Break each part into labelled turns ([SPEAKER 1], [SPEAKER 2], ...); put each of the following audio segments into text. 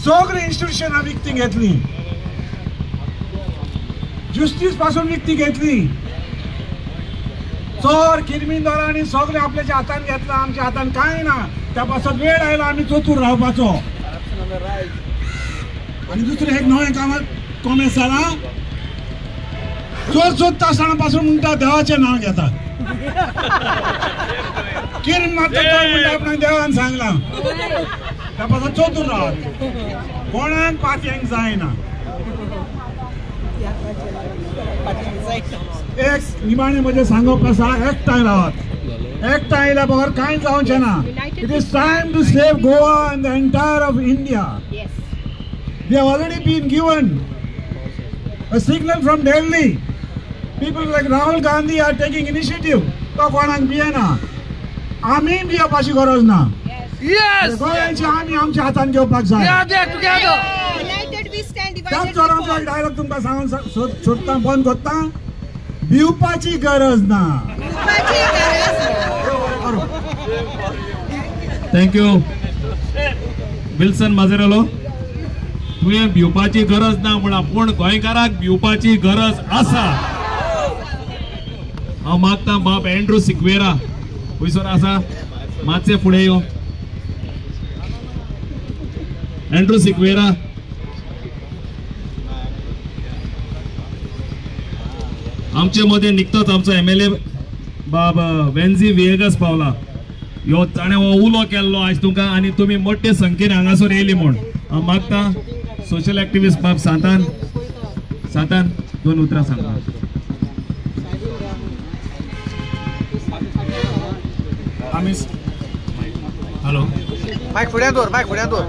[SPEAKER 1] सगळी इन्स्टिट्यूशनां विकती घेतली, जस्टिस पासून विकती घेतली. चोर किरमिंदोरांनी सगळे आपल्याच्या हातान घेतला, आमच्या हातान काय ना. त्या पासून वेळ आयलो आम्ही चतुर रावपाचो. आणि दुसरे एक नवे कॉमेंट्स जाला, चोर सोदता आसतना पासून म्हणटा देवाचें नांव घेता. किरण मारता तो म्हणटा आपण देवान सांगला. त्या पासून चतुर रावत, कोणाक पातयेंक जायना. एक निमाणे म्हणजे सांगप आसा, एकठांय रावत. एकठांय आयल्या बगर कांय जावचें ना. It is time to save Goa and the entire of India. They have already been given a signal from Delhi. People like Rahul Gandhi are taking initiative. तो कोणाक भियेना, आमी भियेवपाची गरज ना. गोंयची आमी आमच्या हातान घेवपाक जाय. त्याच चोरांचो एक डायलॉग तुमकां सांगून सोदता, बंद करता. भिवपाची गरज ना.
[SPEAKER 2] Thank you Wilson Mazarello. तुवें भिवपाची गरज ना म्हणा, पूण गोंयकाराक भिवपाची गरज आसा. हांव मागता बाब एंड्रू सिक्वेरा खंयसर आसा, मातशे फुडें यो. एंड्रू सिक्वेरा, आमचे मदें निकतोच आमचो MLA बाब वेन्झी विएगस पावला. ह्यो ताणें हो उलो केल्लो आयज तुमकां, आनी तुमी मोठे संख्येन हांगासर येयली म्हूण. हांव मागता सोशल ऍक्टिव्हिस्ट बाब सांतान 2 उतरां सांगता.
[SPEAKER 3] हॅलो,
[SPEAKER 4] मायक फुड्यान दवर.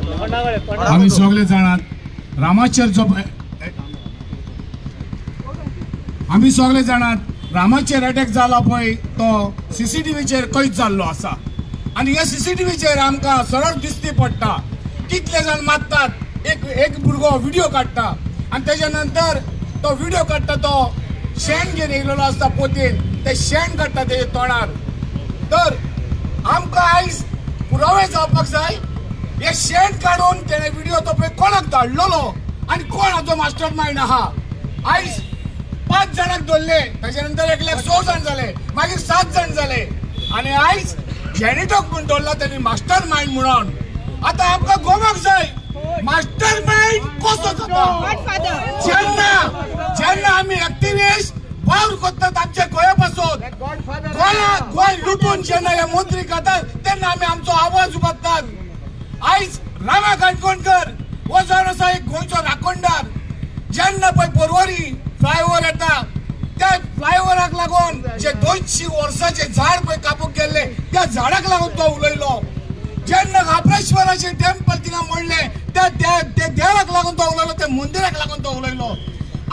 [SPEAKER 3] आमी सगळे जाणात रामाचेर अटॅक जाला पळय, तो CCTVचेर कैद जाल्लो आसा. आनी ह्या CCTVचेर आमकां सरळ दिश्टी पडटा कितले जाण मारतात. एक भुरगो व्हिडिओ काडटा आनी तेच्या नंतर तो व्हिडिओ काडटा, तो शेण घेवन येयलेलो आसता पोतयेन, ते शेण काडटा तेजे तोंडार. तर आमकां आयज पुरावे जावपाक जाय. हे शेण काडून तेणे व्हिडिओ तो पळय कोणाक धाडलेलो आनी कोण हाचो मास्टर मायंड आहा. आयज 5 जाणांक धरले, ताच्या नंतर एकल्याक 6 जाण जाले, मागीर 7 जाण जाले. आनी आयज जेनेटोक म्हूण धरला तेणी मास्टर मायंड म्हणून. आतां आमकां गोवाक जाय मास्टर माइंड कसो जाता. जेन्ना आमी एक्टिव्हिस्ट वावर करतात आमच्या गोंया पासून, गोंय लुटून जेन्ना हे मंत्री खातात तेन्ना आमी आमचो आवाज उबारतात. आयज रामा काणकोणकर हो जावन आसा एक गोंयचो राखणदार. जेन्ना पळय परवरी फ्लायओव्हर येता, त्या फ्लायओव्हराक लागून जे 200 वर्सांचे झाड पळय कापूक गेल्ले, त्या झाडाक लागून तो उलयलो. जेन्ना महाबळेश्वराचे टेम्पल तिंगा मोडले, त्या देवाक लागून तो उलयलो, त्या मंदिराक लागून तो उलयलो.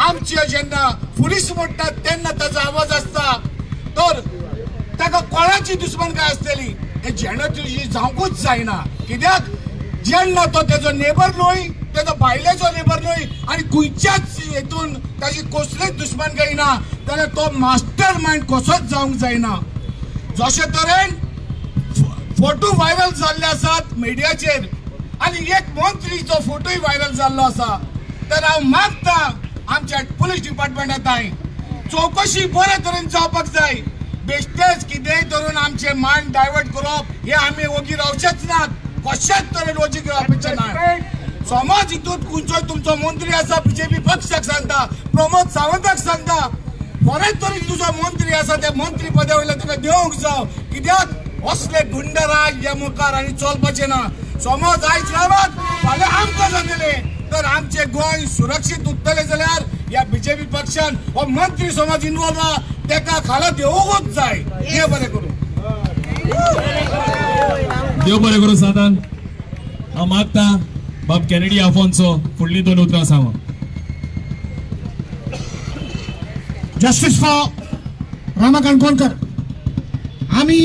[SPEAKER 3] आमचे जेन्ना पुलीस मोडटात तेन्ना ताचो आवाज आसता. तर ताका कोणाची दुश्मनकाय आसतली, हे जेनोची जावंकूच जायना. कित्याक जेन्ना तो तेजो नेबर न्हय, तेजो भायलेचो नेबर न्हय, आनी खंयच्याच हेतून ताची कसलीच दुश्मनकाय ना, जाल्यार तो मास्टर माइंड कसोच जावंक जायना. जशे तरेन फोटो व्हायरल जाल्ले आसात मिडियाचेर, आनी एक मंत्रीचो फोटोय व्हायरल जाल्लो आसा. तर हांव मागता आमच्या पुलीस डिपार्टमेंटांताय चौकशी बरे तरेन जावपाक जाय. बेश्टेच कितेंय धरून आमचे मायंड डायवर्ट करप, हे आमी वगी रावचेच नात. कशाच तरेन वगी रावपाचें ना. समज हितून खंयचोय तुमचो मंत्री आसा, BJP पक्षाक सांगता, प्रमोद सावंताक सांगता, बरेच तरेन तुजो मंत्री आसा, त्या मंत्री पदा वयल्यान तुका देवंक जाव. कित्याक असले गुंडराज ह्या मुखार आनी चलपाचें ना. समज आयज रावत फाल्यां आमकां जातले, तर आमचे गोंय सुरक्षीत उरतले जाल्यार ह्या BJP पक्षान हो मंत्री समज इन्वॉल्व आहा, तेका खाला देवूंकूच जाय. देव बरें करूं.
[SPEAKER 2] देव बरें करूं साधन. हांव मागता बाब केनेडी आफोन्सो फुडलीं 2 उतरां सांग.
[SPEAKER 3] Justice for Rama Kankonkar. आमी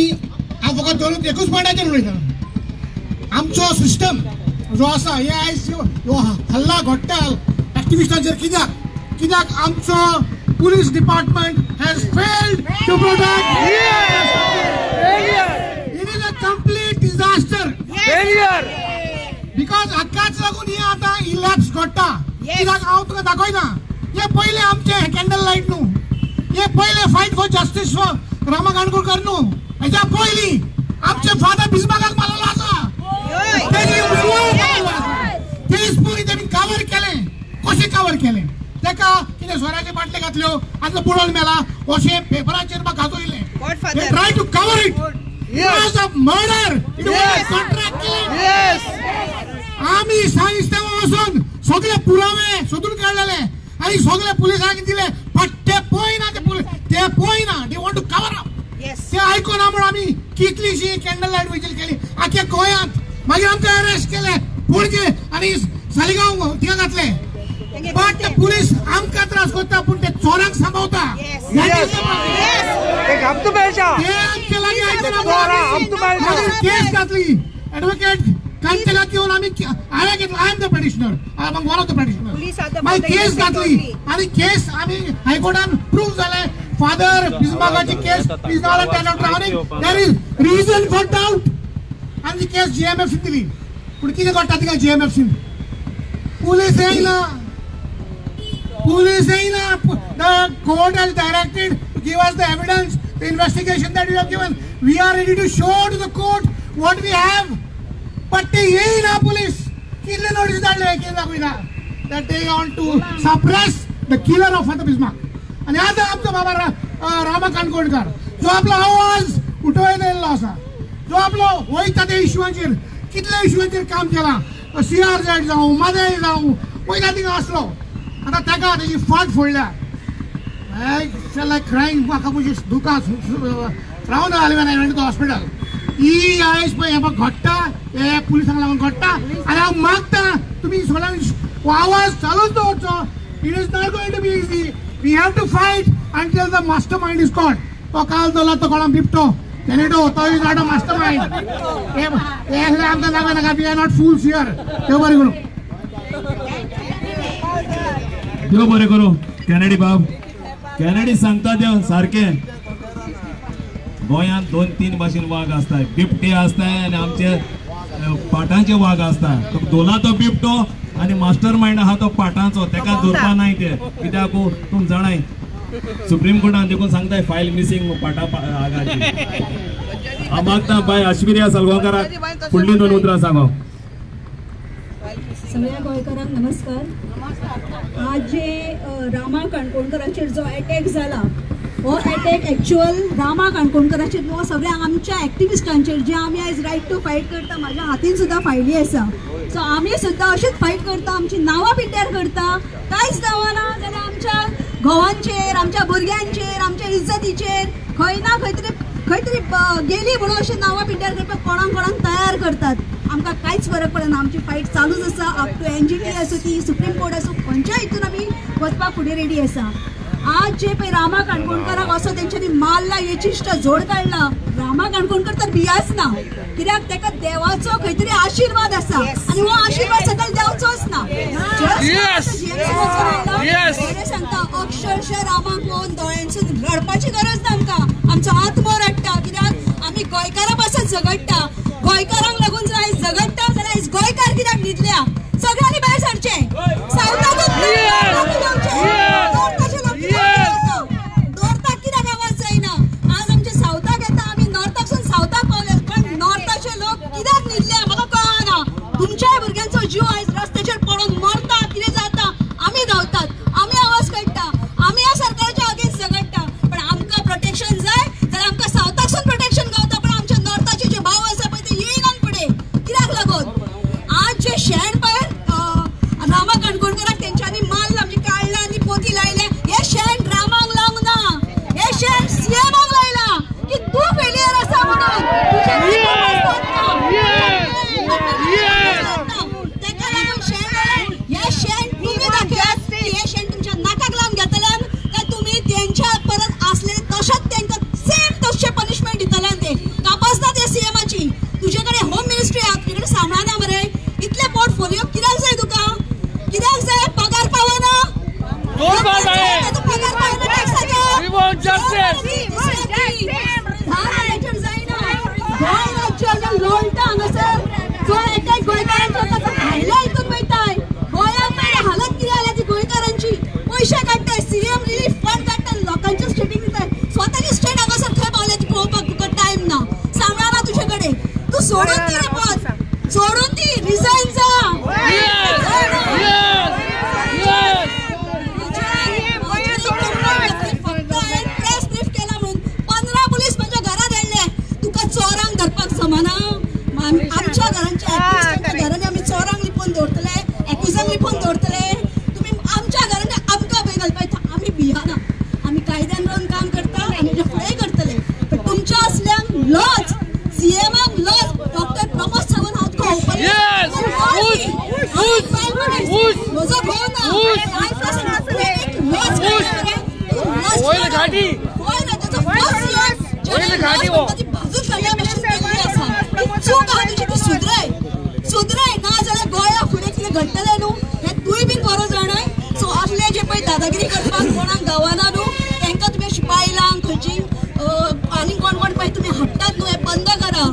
[SPEAKER 3] हांव फकत धरून एकूच पॉयंटाचेर उलयता. आमचो सिस्टम जो आसा, हे आयज हल्ला घडटा एक्टिविस्टांचेर. कित्याक आमचो police department has failed to protect. It is a complete disaster. Because हाकाच लागून हे आता
[SPEAKER 5] घडटा कित्याक हांव तुका दाखयना हे पहिले आमचे कॅन्डल लायट न्हू हे पहिले fight for justice for Rama Kankonkar न्हू हेच्या पयलीं आमचे फादर बिस्मार्काक मारलेलो आसा तेच पयलीं तेमी कावर केलें कशें कावर केलें तेका कितें सोऱ्याचे बाटले घातल्यो आनी बुडोवन मेला अशें पेपराचेर म्हाका गाजोयलें they try to cover it Because of murder, it was contract killing. Yes. आम्ही साइंस्तेवा वचून सगळे पुरावे सोदून काढलेले आणि सगळे पुलिसांक दिले पण ते पळयना ते पळयना they want to cover up ते आयकोना म्हणून आम्ही कितलीशी कॅन्डल लायट विजील केली आख्या गोंयांत मागीर आमकां अरेस्ट केले पणजे आणि सालिगांव थिंगा घातले पण ते पुलीस आमकां त्रास करता पूण ते चोरांक सांबाळटा केस घातली एडवोकेट कांतेला घेऊन आम्ही हांवें घेतला I am the petitioner one of the petitioner मागीर केस घातली आणि केस आम्ही हायकोर्टान प्रूव्ह जाले फादर बिस्मार्काची case is not a ten out रावनिंग there is reason for doubt आणि केस जीएमएफ दिली पूण कितें घडटा तिका जीएमएफ पुलीस येयना the court has directed to give us the evidence the investigation that we have given we are ready to show to the court what we have but they येयना police कितले notice धाडले कितें दाखयना that they want to suppress the killer of Father Bismarck आणि आता आमचो बाबा रामा काणकोणकर जो आपलो आवाज उठोवन येयल्लो आसा जो आपलो वयता त्या इश्यूचेर कितल्या इश्यूचेर काम केला CRZ जावं मादेय जावं वयता थिंगा आसलो आता ताका तेजी फाट फोडल्या क्राईंग म्हाका म्हजी दुकां रावन जालें when I went to hospital ही आयज पळय हे घडटा हे पुलिसांक लागून घडटा आनी हांव मागता तुमी सगळ्यांक आवाज चालूच दवरचो it is not going to be easy we have to fight until the master mind is caught तो काल दवरला तो कोणा बिबटो तेनेटो तो is not a master mind हे आमकां लागना we are not fools here देव बरें करूं
[SPEAKER 2] देव बरें करूं कॅनेडी बाब कॅनेडी सांगता देव सारकें गोंयांत 2-3 भाशेन वाघ आसताय बिबटे आसताय आनी आमचे पाटांचे वाघ आसता दोला तो बिबटो आनी मास्टर मायंड आहा तो पाटांचो तेका धरपा नाय ते कित्याक तुम जाणाय सुप्रीम कोर्टान देखून सांगताय फायल मिसींग पाटा आगाची हांव मागता बाय अश्विर्या सालगांवकाराक फुडलीं 2 उतरां सांगो
[SPEAKER 6] सगळ्या गोंयकारांक नमस्कार आज जे रामा काणकोणकराचेर जो अटॅक जाला हो अटॅक एक्चुअल रामा काणकोणकराचेर न्हू सगळ्या आमच्या एक्टिविस्टांचेर जे आमी आयज रायट टू फायट करता म्हाज्या हातीन सुद्दां फायली आसा सो आमी सुद्दां अशीच फायट करता आमची नांवां पिड्ड्यार करता कांयच दावना जाल्यार आमच्या घोवांचेर आमच्या भुरग्यांचेर आमच्या इज्जतीचेर खंय ना खंय तरी गेली म्हणून अशें नांवां पिड्ड्यार करपाक कोणाक तयार करतात आमकां कांयच फरक पडना आमची फायट चालूच आसा अप टू NGT आसूं ती सुप्रीम कोर्ट आसूं खंयच्या हितून आमी वचपाक फुडें रेडी आसा आज जे पळय रामा काणकोणकराक असो तेंच्यांनी मारला येचिश्ट जोड काडला रामा काणकोणकर तर भियाच ना कित्याक तेका देवाचो खंय तरी आशिर्वाद आसा आनी हो आशिर्वाद सदांच देंवचोच ना सांगता अक्षरशः रामाक पळोवन दोळ्यांसून रडपाची गरज ना आमकां आमचो आत्मो रडटा कित्याक आमी गोंयकारा पासून झगडटा गोंयकारांक लागून जर आयज झगडटा जाल्यार आयज गोंयकार कित्याक न्हिदल्या सगळ्यांनी भायर सरचें नॉर्थाक कित्याक आवाज जायना आज आमचे सावथाक येता आमी नॉर्थाकसून सावथाक पावले पण नॉर्थाचे लोक कित्याक न्हिदल्या म्हाका कळना तुमच्याय भुरग्यांचो जीव आयज रस्त्याचेर पडून मरता कितें जाता आमी धांवतात आमी आवाज काडटा आमी ह्या सरकाराच्या अगेन्स्ट झगडटा पण आमकां प्रोटेक्शन जाय जाल्यार आमकां सावथाकसून प्रोटेक्शन गावता पण आमच्या नॉर्थाचे जे भाव आसा पळय ते येयनात फुडें कित्याक लागून आज जे शेण पळय रामा काणकोणकराक तेंच्यांनी मारला म्हणजे काडला आनी पोती लायल्या हे शेण रामाक लावंक ना हे शेण CMाक लायला की तूं फेलियर आसा म्हणून तेका लागून शेण हे शेण तुमी दाखयात हे शेण तुमच्या नाकाक लावन घेतल्यान काय तुमी तेंच्या परत आसलेले तशेंच तेंकां सेम तशें पनिशमेंट दितल्यान ते कापासतात हे CMाची तुजे कडेन होम मिनिस्ट्री आहा तुजे कडेन सांबाळना मरे इतले पोर्टफोलिओ कित्याक जाय तुका कित्याक जाय पगार पावना पगार पावना टॅक्साचो वी वांट जस्टिस गोंय राज्य लोळटा हांगासर जो एकय गोंयकारांचो ताका भायल्या हितून वयताय गोंयांत होय ना त्याचं बाजूच करण्यापेक्षा केली असा चूक आहा तुझी ती सुधराय ना जाल्यार गोंया फुडें कितें घडटलें न्हू हें तुय बीन बरो जाणाय सो असले जे पळय दादागिरी करपाक कोणाक गावना न्हू तांकां तुमी अशी बायलांक खंयची आनी कोण पळय तुमी हाडटात न्हू हें बंद करा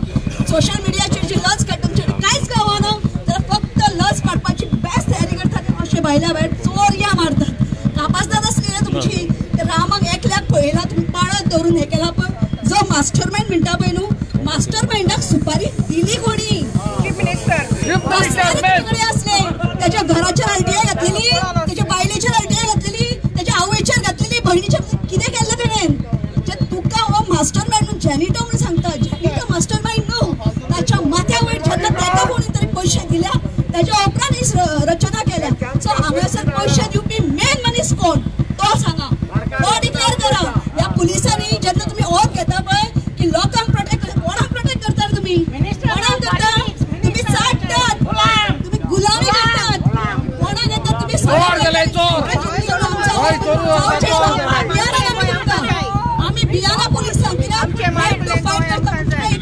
[SPEAKER 6] सोशल मिडियाचेर जी लज काडटा तुमचे कांयच गावना जाल्यार फक्त लज काडपाची बेस्ट तयारी करतात अशे बायल्या भायर चोरया मारतात कापासदार आसली ना तुमची रामाक एकल्याक पळयला तुमी पाळत धरून हें केला पळय जो मास्टर मायंड म्हणटा पळय न्हू मास्टर मायंडाक सुपारी दिली कोणी असले त्याच्या घराच्या आरटीआय घातलेली त्याच्या बायलेच्या आरटीआय घातलेली त्याच्या आवयचेर घातलेली बहिणीच्या कितें केल्लें तेणेन तुका हो मास्टर मायंड म्हणून जॅनिटो म्हणून सांगता जॅनिटो मास्टर मायंड न्हू ताच्या माथ्या वयर जेन्ना ताका कोणी तरी पयशे दिल्या त्याच्या उपरांत ही रचना केल्या सो हांगासर पयशे दिवपी मेन मनीस कोण तो सांगा तो डिक्लेअर करा ह्या पुलिसांनी जेन्ना तुमी ओथ घेता पळय की लोकांक प्रोटेक्ट कोणाक प्रोटेक्ट करता तुमी कोणाक करता तुम्ही चाटतात तुम्ही गुलामी करतात कोणाक येतात तुम्ही आम्ही बियाणा पोलिसांक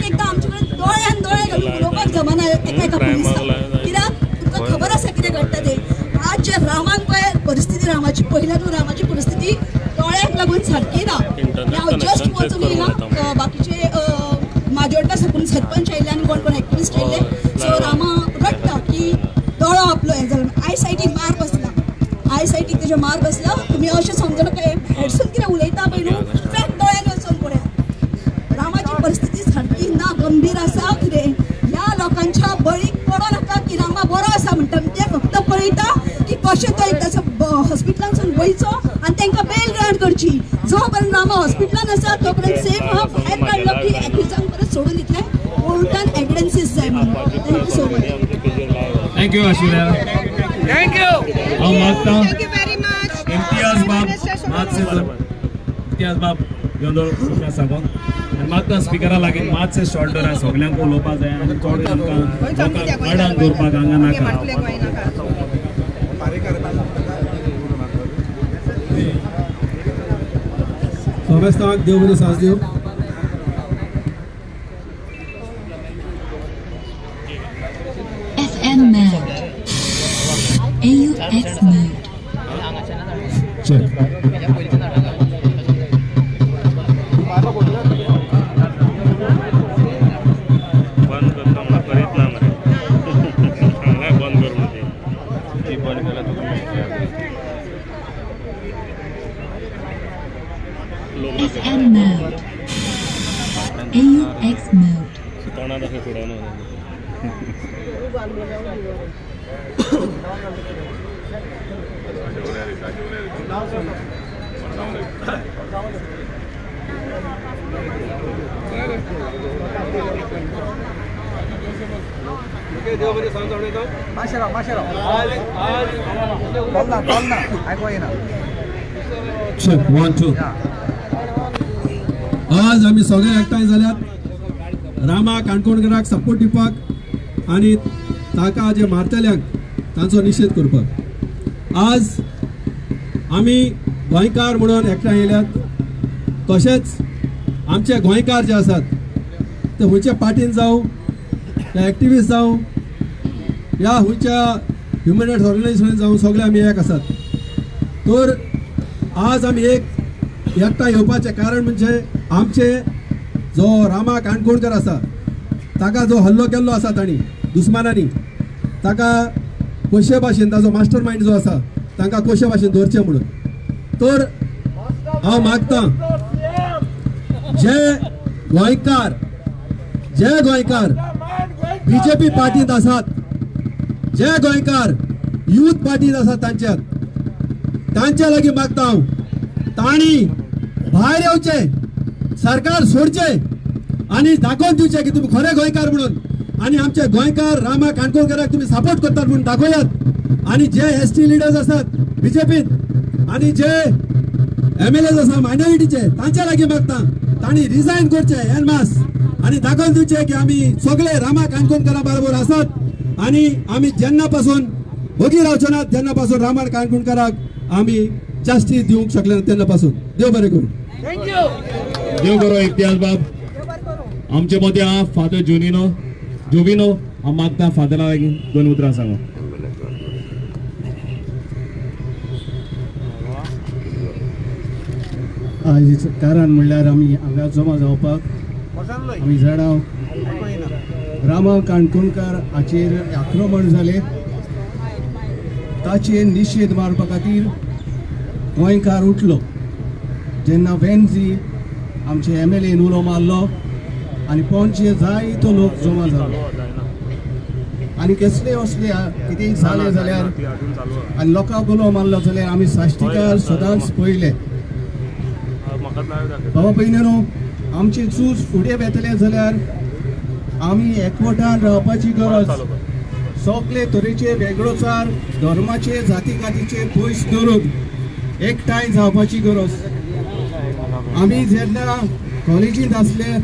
[SPEAKER 6] एकदा आमच्याकडे दोळ्यान दोळे घालून उलोवपाक जमना एका पुलिसांक कित्याक तुमकां खबर आसा कितें घडटा तें आज जे रामान पळय परिस्थिती रामाची पयल्यानू रामाची परिस्थिती दोळ्यांक लागून सारकी ना हांव जस्ट वचून येयला बाकीचे माजोड्डा साकून सरपंच आयिल्ले आनी कोण कोण एक्टिविस्ट आयिल्ले सो रामा रडटा की दोळो आपलो हें जालो आय सायटीक मार बसला तुमी अशें समजून हेडसून कितें उलयता पळय न्हू फॅक्ट दोळ्यांनी वचून पळया रामाची परिस्थिती सारकी ना गंभीर आसा कितें ह्या लोकांच्या बळीक पडो नाका की रामा बरो आसा म्हणटा ते फक्त पळयता की कशें तो एकदाचो हॉस्पिटलांतसून वयचो आनी तांकां बेल ग्रांट करची जो पर्यंत रामा हॉस्पिटलांत आसा तो पर्यंत सेफ आहा भायर काडलो की एक्युजांक परत सोडून दितले कोर्टान एविडन्सीस जाय म्हणून थँक्यू सो मच
[SPEAKER 2] थँक्यू आशिल्ल्या
[SPEAKER 7] थँक्यू
[SPEAKER 2] हांव मागता
[SPEAKER 7] थँक्यू व्हेरी मच
[SPEAKER 2] इम्तियाज बाब योंदोळ सांगून आनी मागता स्पिकरा लागीं मातशें शॉल्डर आसा सगल्यांक उलोवपाक जाय आनी चड तांकां माडान दवरपाक हांगा नाका
[SPEAKER 8] समेस्तांक देव बरी सांज दिवं
[SPEAKER 9] FM mode. AUX mode.
[SPEAKER 8] check
[SPEAKER 9] FM mode. AUX mode.
[SPEAKER 8] check 1 2 आज आम्ही सगळे एकठांय जाल्यात रामा काणकोणकाराक सपोर्ट दिवपाक आणि ताका जे मारतल्यांक तांचो निषेध करपाक आज आम्ही गोंयकार म्हणून एकठांय येयल्यात तशेंच आमचे गोंयकार जे आसात ते हुंयच्या पार्टीन जावं या एक्टिविस्ट जावं या हुंयच्या ह्युमन रायट्स ऑर्गनायझेशन जावं सगळे आमी एक आसात तर आज आमी एक एकठांय येवपाचें कारण म्हणजे आमचे जो रामा काणकोणकर आसा ताका जो हल्लो केल्लो आसा तांणी दुस्मानांनी ताका कशे भाशेन ताजो मास्टर मायंड जो आसा तांकां कशे भाशेन दवरचें म्हणून तर हांव मागतां जे गोंयकार बीजेपी पार्टींत आसात जे गोंयकार यूथ पार्टींत आसात तांच्या लागीं मागता हांव तांणी भायर येवचे सरकार सोडचे आणि दाखोवन दिवचे की तुम्ही खरे गोंयकार म्हणून आणि आमचे गोंयकार रामा काणकोणकाराक तुम्ही सपोर्ट करतात म्हणून दाखोयात आणि जे एसटी लिडर्स आसात बीजेपीत आणि जे एमएलएज आसा मायनॉरिटीचे तांच्या लागीं मागता तांणी रिजायन करचे एन मास आणि दाखोवन दिवचे की आमी सगळे रामा काणकोणकारा बरोबर आसात आणि आमी जेन्ना पासून भोगी रावचे नात तेन्ना पासून रामा काणकोणकाराक आमी जास्ती दिवंक शकले ना तेन्ना पासून. देव बरें करूं.
[SPEAKER 2] देव बरो इतिहास बाब. आमचे मदीं आहा फादर जोविनो. हांव मागता फादरा लागीं 2 उतरां सांगो.
[SPEAKER 5] आयज कारण म्हणल्यार आमी हांगा जमा जावपाक आमी जाणाव रामा काणकोणकार हाचेर आक्रमण जालें ताचेर निशेध मारपा खातीर गोंयकार उठलो. जेन्ना वेन्झी आमचे MLA उलो मारलो आनी पणजे जायतो लोक जमा जालो आनी कसले असले कितेंय जालें जाल्यार आनी लोकांक उलो मारलो जाल्यार आमी साश्टीकार सदांच पळयले. बाबा भयणीनो, आमची चूज फुडें वेतले जाल्यार आमी एकवटान रावपाची गरज. सगळे तरेचे वेगळोचार धर्माचे जाती कातीचे पयस धरून एकठांय जावपाची गरज. आमी जेन्ना कॉलेजींत आसले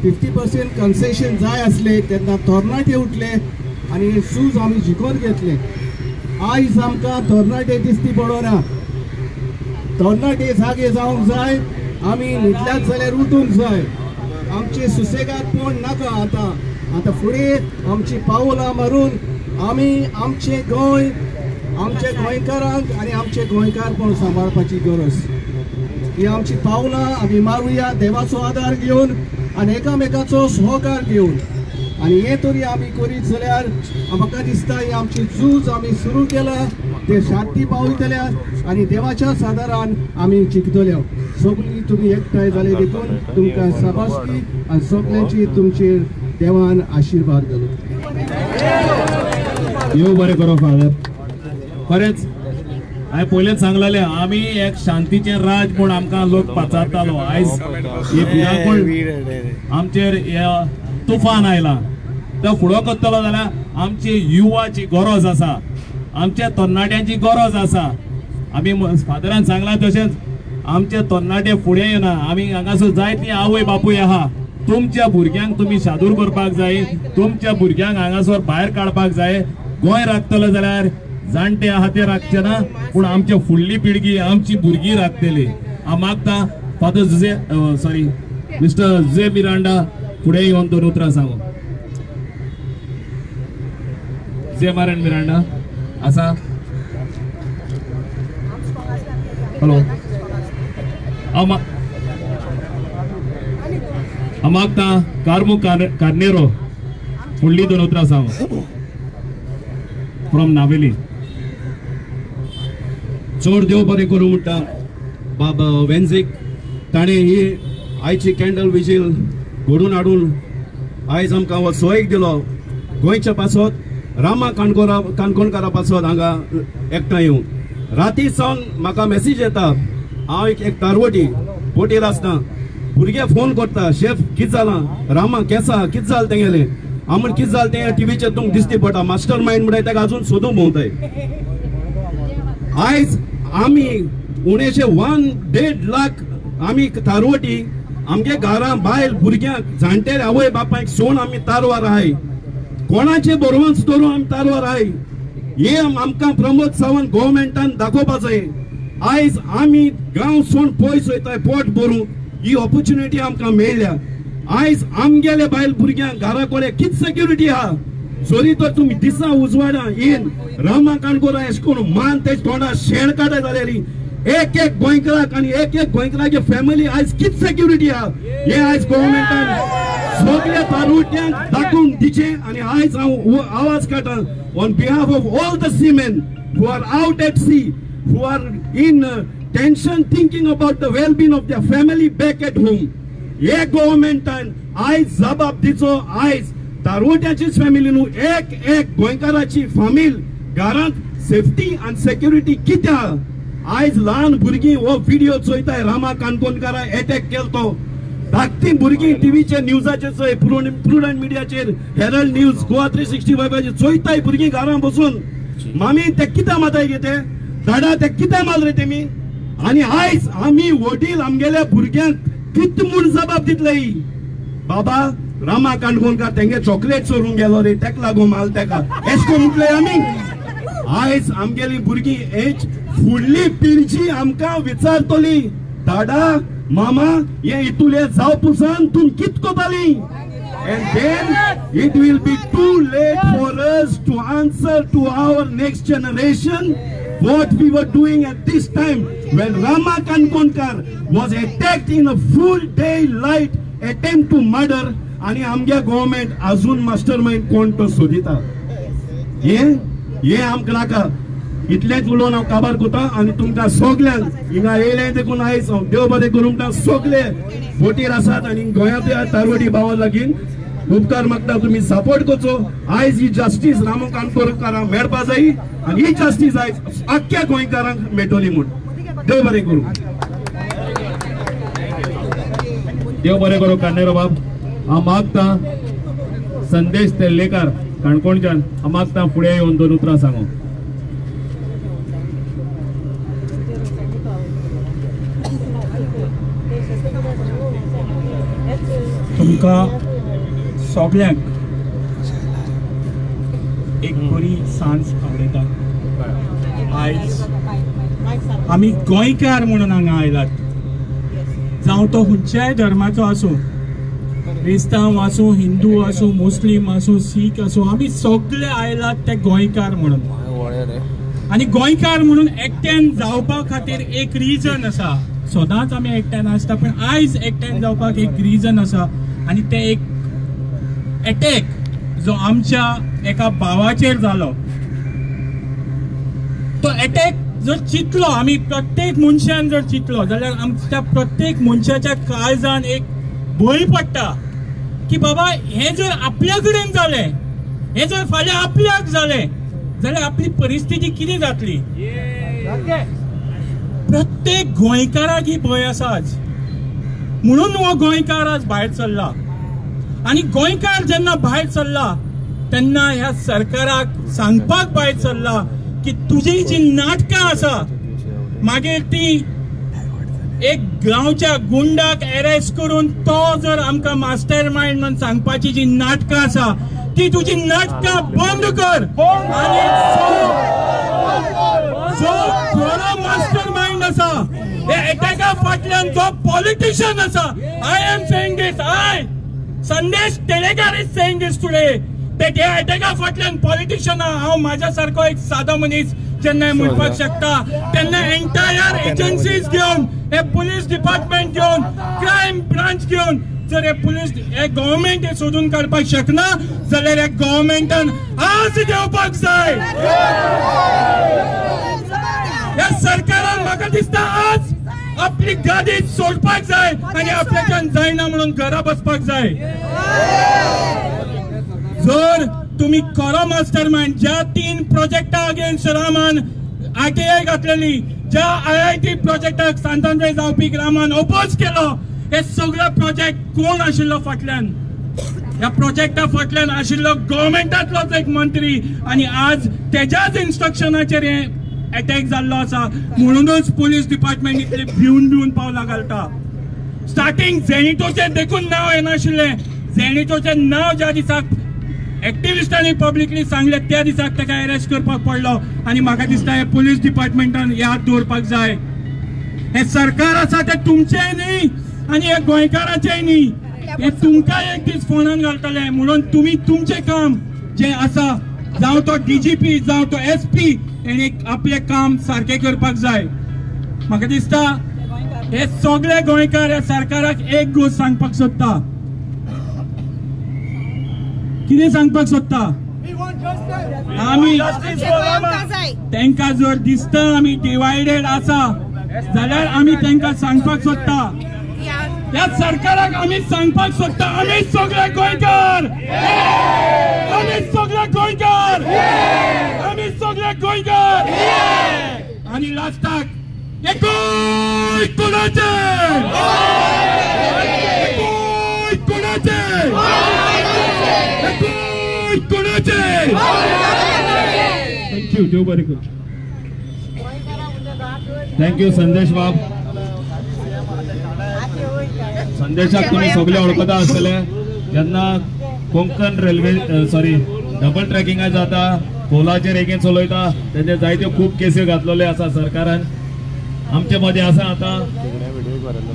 [SPEAKER 5] 50% कन्सेशन जाय आसले तेन्ना तरणाटे उठले आनी चूज आमी जिखून घेतले. आयज आमकां तरणाटे दिसती पडना. तरणाटे जागे जावंक जाय. आमी न्हिदल्यात जाल्यार उठूंक जाय. आमचे सुसेगाद कोण नाका. आतां फुडें आमची पावलां मारून आमी आमचे गोंय आमचे गोंयकारांक आनी आमचे गोंयकारपण सांबाळपाची गरज. ही आमची पावलां आमी मारुया देवाचो आदार घेवन आनी एकामेकाचो सहकार घेवन. आनी हे तरी आमी करीत जाल्यार म्हाका दिसता ही आमची झूज आमी सुरू केला ते शांती पावयतल्या आनी देवाच्या सादारान आमी जिखतल्यो. सगळीं तुमी एकठांय जाले देखून तुमकां शाबासकी आनी सगळ्यांची तुमचेर देवान आशिर्वाद घालूं.
[SPEAKER 2] देव बरें करो फादर. खरेंच हांवें पयलेंच सांगलेलें आमी एक शांतीचें राज म्हूण आमकां लोक पाचारतालो. आयज हे भिरांकूळ आमचेर तुफान आयला. तो फुडो करतलो जाल्यार आमची युवाची गरज आसा. आमच्या तरणाट्यांची गरज आसा. आमी फादरान सांगलां तशेंच आमचे तरणाटे फुडें येना. आमी हांगासर जायतीं आवय बापूय आहा. तुमच्या भुरग्यांक तुमी शादूर करपाक जाय. तुमच्या भुरग्यांक हांगासर भायर काडपाक जाय. गोंय राखतलो जाल्यार जाणटे आहा ते राखचे ना पूण आमची फुडली पिळगी आमची भुरगीं राखतली. हांव मागता फादर मिस्टर जे मिरांडा फुडें येवन 2 उतरां सांगो. जे मारन मिरांडा आसा. हॅलो. हांव मागता कार्मू कार्नेरो फुडली 2 उतरां सांगो फ्रॉम नावेली.
[SPEAKER 8] चड देव बरें करूं म्हणटा बाबा वेन्झीक. ताणें ही आयची कॅन्डल विजील घडोवन हाडून आयज आमकां हो सोयेक दिलो. गोंयच्या पासत रामा काणकोणकारा पासत हांगा एकठांय येवं. राती सावन म्हाका मॅसेज येता. हांव एक तारवटी पोटीर आसता. भुरगे फोन करता शेफ कितें जालां रामा केसा कितें जालें तेंगेलें. हांव म्हण कितें जालें तें टीव्हीचेर तुमकां दिसती पडटा. मास्टर मायंड म्हणटा ताका अजून सोदूंक भोंवताय. आयज आमी उणेशे 1.5 लाख आमी तारवटी आमगे घरां बायल भुरग्यांक जाणटे आवय बापायक सोडून आमी तारवार आहाय. कोणाचे बरोवंच धरून आमी तारवार आहाय. हे आमकां प्रमोद सावंत गव्हर्मेंटान दाखोवपा जाय. आयज आमी गांव सोडून पयस वयताय पोट भरूंक. ही ऑपॉर्च्युनिटी आमकां मेळ्ळ्या. आयज आमगेले बायल भुरग्यांक घरा कडेन कितें सेक्युरिटी आहा. सोरी तर तुमी दिसा उजवाडा येन रामा काणकोणा अशें करून मान तेज तोंडा शेण काडा जाल्यारी एक गोंयकाराक आनी एक गोंयकाराचे फॅमिली आयज कितें सेक्युरिटी आहा हे आयज गव्हर्मेंटान सगळ्या तालुक्यांक दाखोवन दिचे. आनी आयज हांव आवाज काडटा on behalf of all the seamen who are out at sea who are in tension thinking about the well being of their family back at home. हे गव्हर्मेंटान आयज जबाब दिचो. आयज तारवट्याचीच फॅमिली न्हू एक गोंयकाराची फामील घरांत सेफ्टी आनी सेक्युरिटी कितें आहा. आयज ल्हान भुरगीं हो व्हिडिओ चोयताय रामा काणकोणकारा अटॅक केलो. धाकटी भुरगीं टीव्हीचेर न्यूजाचेर चोय प्रुडंट मिडियाचेर हेरल्ड न्यूज गोवा 365 चोयताय भुरगीं घरां बसून. मामी ते कितें माताय गे ते दाडा ते कितें माल रे तेमी. आनी आयज आमी वडील आमगेल्या भुरग्यांक कितें म्हूण जबाब दितले. बाबा रामा काणकोणकार तेंगे चॉकलेट चोरून गेलो रे तेका लागून माल तेका एशको म्हटले आमी. आयज आमगेली भुरगीं एज फुडली पिळजी आमकां विचारतली दादा मामा हे इतुले जावपुसान तूं कित कोताली and then it will be too late for us to answer to our next generation what we were doing at this time when Rama Kankonkar was attacked in a full daylight attempt to murder आणि आमगे government अजून mastermind कोण तो सोदिता हे आमकां नाका इतलेच उलोवन हांव काबार कोता आणि तुमकां सगल्यांक हिंगा येयले देखून आयज देव बरें करूं तुमकां सगळे बोटीर आसात आणि गोंयांतल्या तारवडी भावा लागीं उपकार मागता तुम्ही सपोर्ट करचो आयज ही जस्टीस रामो काणकोणकारांक मेळपा जायी आणि ही जस्टीस आयज आख्ख्या गोंयकारांक मेळटली म्हूण देव बरें करूं.
[SPEAKER 2] देव बरें करूं कान्हेरो बाब. हांव मागता संदेश तेल्लेकार काणकोणच्यान हांव मागता फुडें येवन 2 उतरां सांगो.
[SPEAKER 10] तुमकां सगळ्यांक एक बरी सांज आवडटा. आयज आमी गोंयकार म्हणून हांगा आयलात, जावं तो खंयच्याय धर्माचो आसूं, क्रिस्तांव आसूं, हिंदू आसूं, मुस्लीम आसूं, सीख आसूं, आमी सगळे आयलात ते गोंयकार म्हणून. आनी गोंयकार म्हणून एकट्यान जावपा खातीर एक रिजन आसा. सदांच आमी एकट्यान आसता पण आयज एकट्यान जावपाक एक रिजन आसा आणि ते एक अटॅक जो आमच्या एका भावाचेर जालो. तो अटॅक जर चिंतलो आमी प्रत्येक मनशान जर चिंतलो जाल्यार आमच्या प्रत्येक मनशाच्या काळजान एक भंय पडटा की बाबा हे जर आपल्या कडेन जालें, हे जर फाल्यां आपल्याक जालें जाल्यार आपली परिस्थिती कितें जातली. प्रत्येक गोंयकाराक ही भंय आसाच. म्हणून हो गोंयकार आज भायर सरला आणि गोंयकार जेन्ना भायर सरला तेन्ना ह्या सरकाराक सांगपाक भायर सरला की तुजी जी नाटकां आसा मागीर ती एक गांवच्या गुंडाक अरेस्ट करून तो जर आमकां मास्टर माइंड म्हणून सांगपाची जी नाटकां आसा ती तुजी नाटकां बंद कर. आणि जो खरो मास्टर माइंड आसा हे अटॅका फाटल्यान जो पॉलिटिशियन आसा, I am saying this, I Sandesh Telekar is saying this today that ह्या अटॅका फाटल्यान पॉलिटिशियन हांव म्हाज्या सारको एक सादो मनीस जेन्ना म्हणपाक शकता तेन्ना एंटायर एजन्सीज घेवन हे पुलीस डिपार्टमेंट घेवन क्रायम ब्रांच घेवन जर हे पुलीस हे गव्हर्नमेंट हे सोदून काडपाक शकना जाल्यार हे गव्हर्नमेंटान आज देवपाक जाय. ह्या सरकारान म्हाका दिसता आज आपली गादी सोडपाक जाय आणि आपल्याच्यान जायना म्हणून घरा बसपाक जाय. जर तुम्ही खरो मास्टर माइंड ज्या 3 प्रोजेक्टा अगेन्स्ट रामान RTI घातलेली, ज्या IIT प्रोजेक्टाक सांतांद्रे जावपीक रामान ओपोज केलो, हे सगळे प्रोजेक्ट कोण आशिल्लो फाटल्यान? ह्या प्रोजेक्टा फाटल्यान आशिल्लो गव्हर्नमेंटातलोच एक मंत्री आणि आज तेज्याच इन्स्ट्रक्शनाचेर हे अटॅक जाल्लो आसा. म्हणूनच पुलीस डिपार्टमेंट इतले भिवन पावलां घालता. स्टार्टिंग झेनिटोचें देखून नांव येनाशिल्लें. झेनिटोचें नांव ज्या दिसाक एक्टिविस्टांनी पब्लिकली सांगले त्या दिसाक ताका अरेस्ट करपाक पडलो आणि म्हाका दिसता हे पुलीस डिपार्टमेंटान याद दवरपाक जाय. हे सरकार आसा ते तुमचेय न्ही आणि हे गोंयकाराचेय न्ही. हे तुमकां एक दीस फोनान घालतले म्हणून तुम्ही तुमचें काम जे आसा जावं तो DGP जावं तो SP हेणे आपले काम सारखे करपाक जाय. म्हाका दिसता हे सगळे गोंयकार ह्या सरकाराक एक गोष्ट सांगपाक सोदता. कितें सांगपाक सोदता? आमी तांकां जर दिसता आमी डिवायडेड आसा जाल्यार आमी तांकां सांगपाक सोदता. ह्या सरकाराक आमी सांगपाक सोदता आमी सगळे गोंयकार, आमी सगळे गोंयकार, आमी सगळे गोंयकार. आणि लास्टाक हे गोंय कोणाचें? गोंय कोणाचें? कोणाचें?
[SPEAKER 2] थँक्यू. देव बरें करूं. थँक्यू संदेश बाब. संदेशाक तुम्ही सगळे वळखता आसतले. जेन्ना कोंकण रेल्वे डबल ट्रॅकिंग जाता कोलाचेर एकेन चलयता तेजे जायत्यो खूब केसी घातलेले आसा सरकारान. आमचे मध्ये आसा आता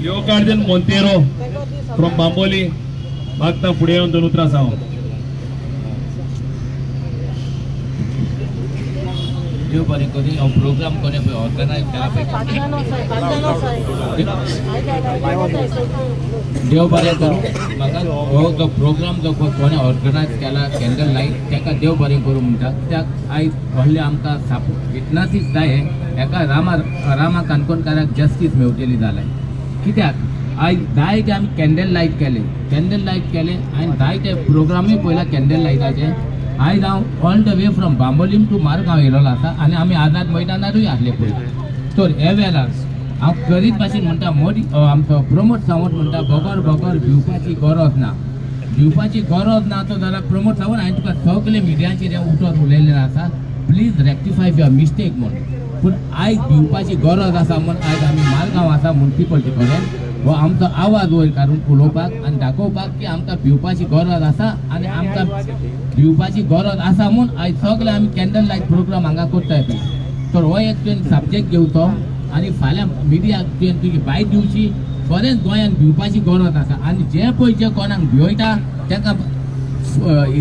[SPEAKER 2] लिओकार्डिन मोंतेरो फ्रॉम बांबोली. मागता फुडें येवन 2 उतरां सांग.
[SPEAKER 11] देव बरें करी हो प्रोग्राम कोणे पळय ऑर्गनायज केला पळय देव बरें करूं. म्हाका हो जो प्रोग्राम जो कोणे ऑर्गनायज केला कॅन्डल लायट ताका देव बरें करूं म्हणटा. कित्याक आयज व्हडले आमकां विटनसीस जाय हेका रामा काणकोणकाराक जस्टीस मेळटली जाल्यार. कित्याक आयज जायते आमी कॅन्डल लायट केले आनी जायते प्रोग्रामूय पळयला कॅन्डल लायटाचे. आयज हांव all the way from Bambolim to Margao येयलोलो आसा आनी आमी आझाद मैदानारूय आसले पळय. तर हे वेळार हांव खरीच भाशेन म्हणटा मोदी आमचो प्रमोद सावंत म्हणटा बगर भिवपाची गरज ना तो जाल्यार प्रमोद सावंत हांवें तुका सगळे मिडियाचेर उठोन उलयलेलें आसा. प्लीज रेक्टिफाय युअर मिस्टेक म्हूण. पूण आयज भिवपाची गरज आसा म्हूण आयज आमी मारगांव आसा म्युनिसिपालिटी कडेन हो आमचो आवाज वयर काडून उलोवपाक आनी दाखोवपाक की आमकां भिवपाची गरज आसा आनी आमकां भिवपाची गरज आसा म्हूण आयज सगळे आमी कॅन्डल लायट प्रोग्राम हांगा करताय पळय. तर हो एक तुवें सब्जेक्ट घेवचो आनी फाल्यां मिडियाक तुवें तुजी बायट दिवची. खरेंच गोंयांत भिवपाची गरज आसा आनी जे पळय जे कोणाक भिवयता तांकां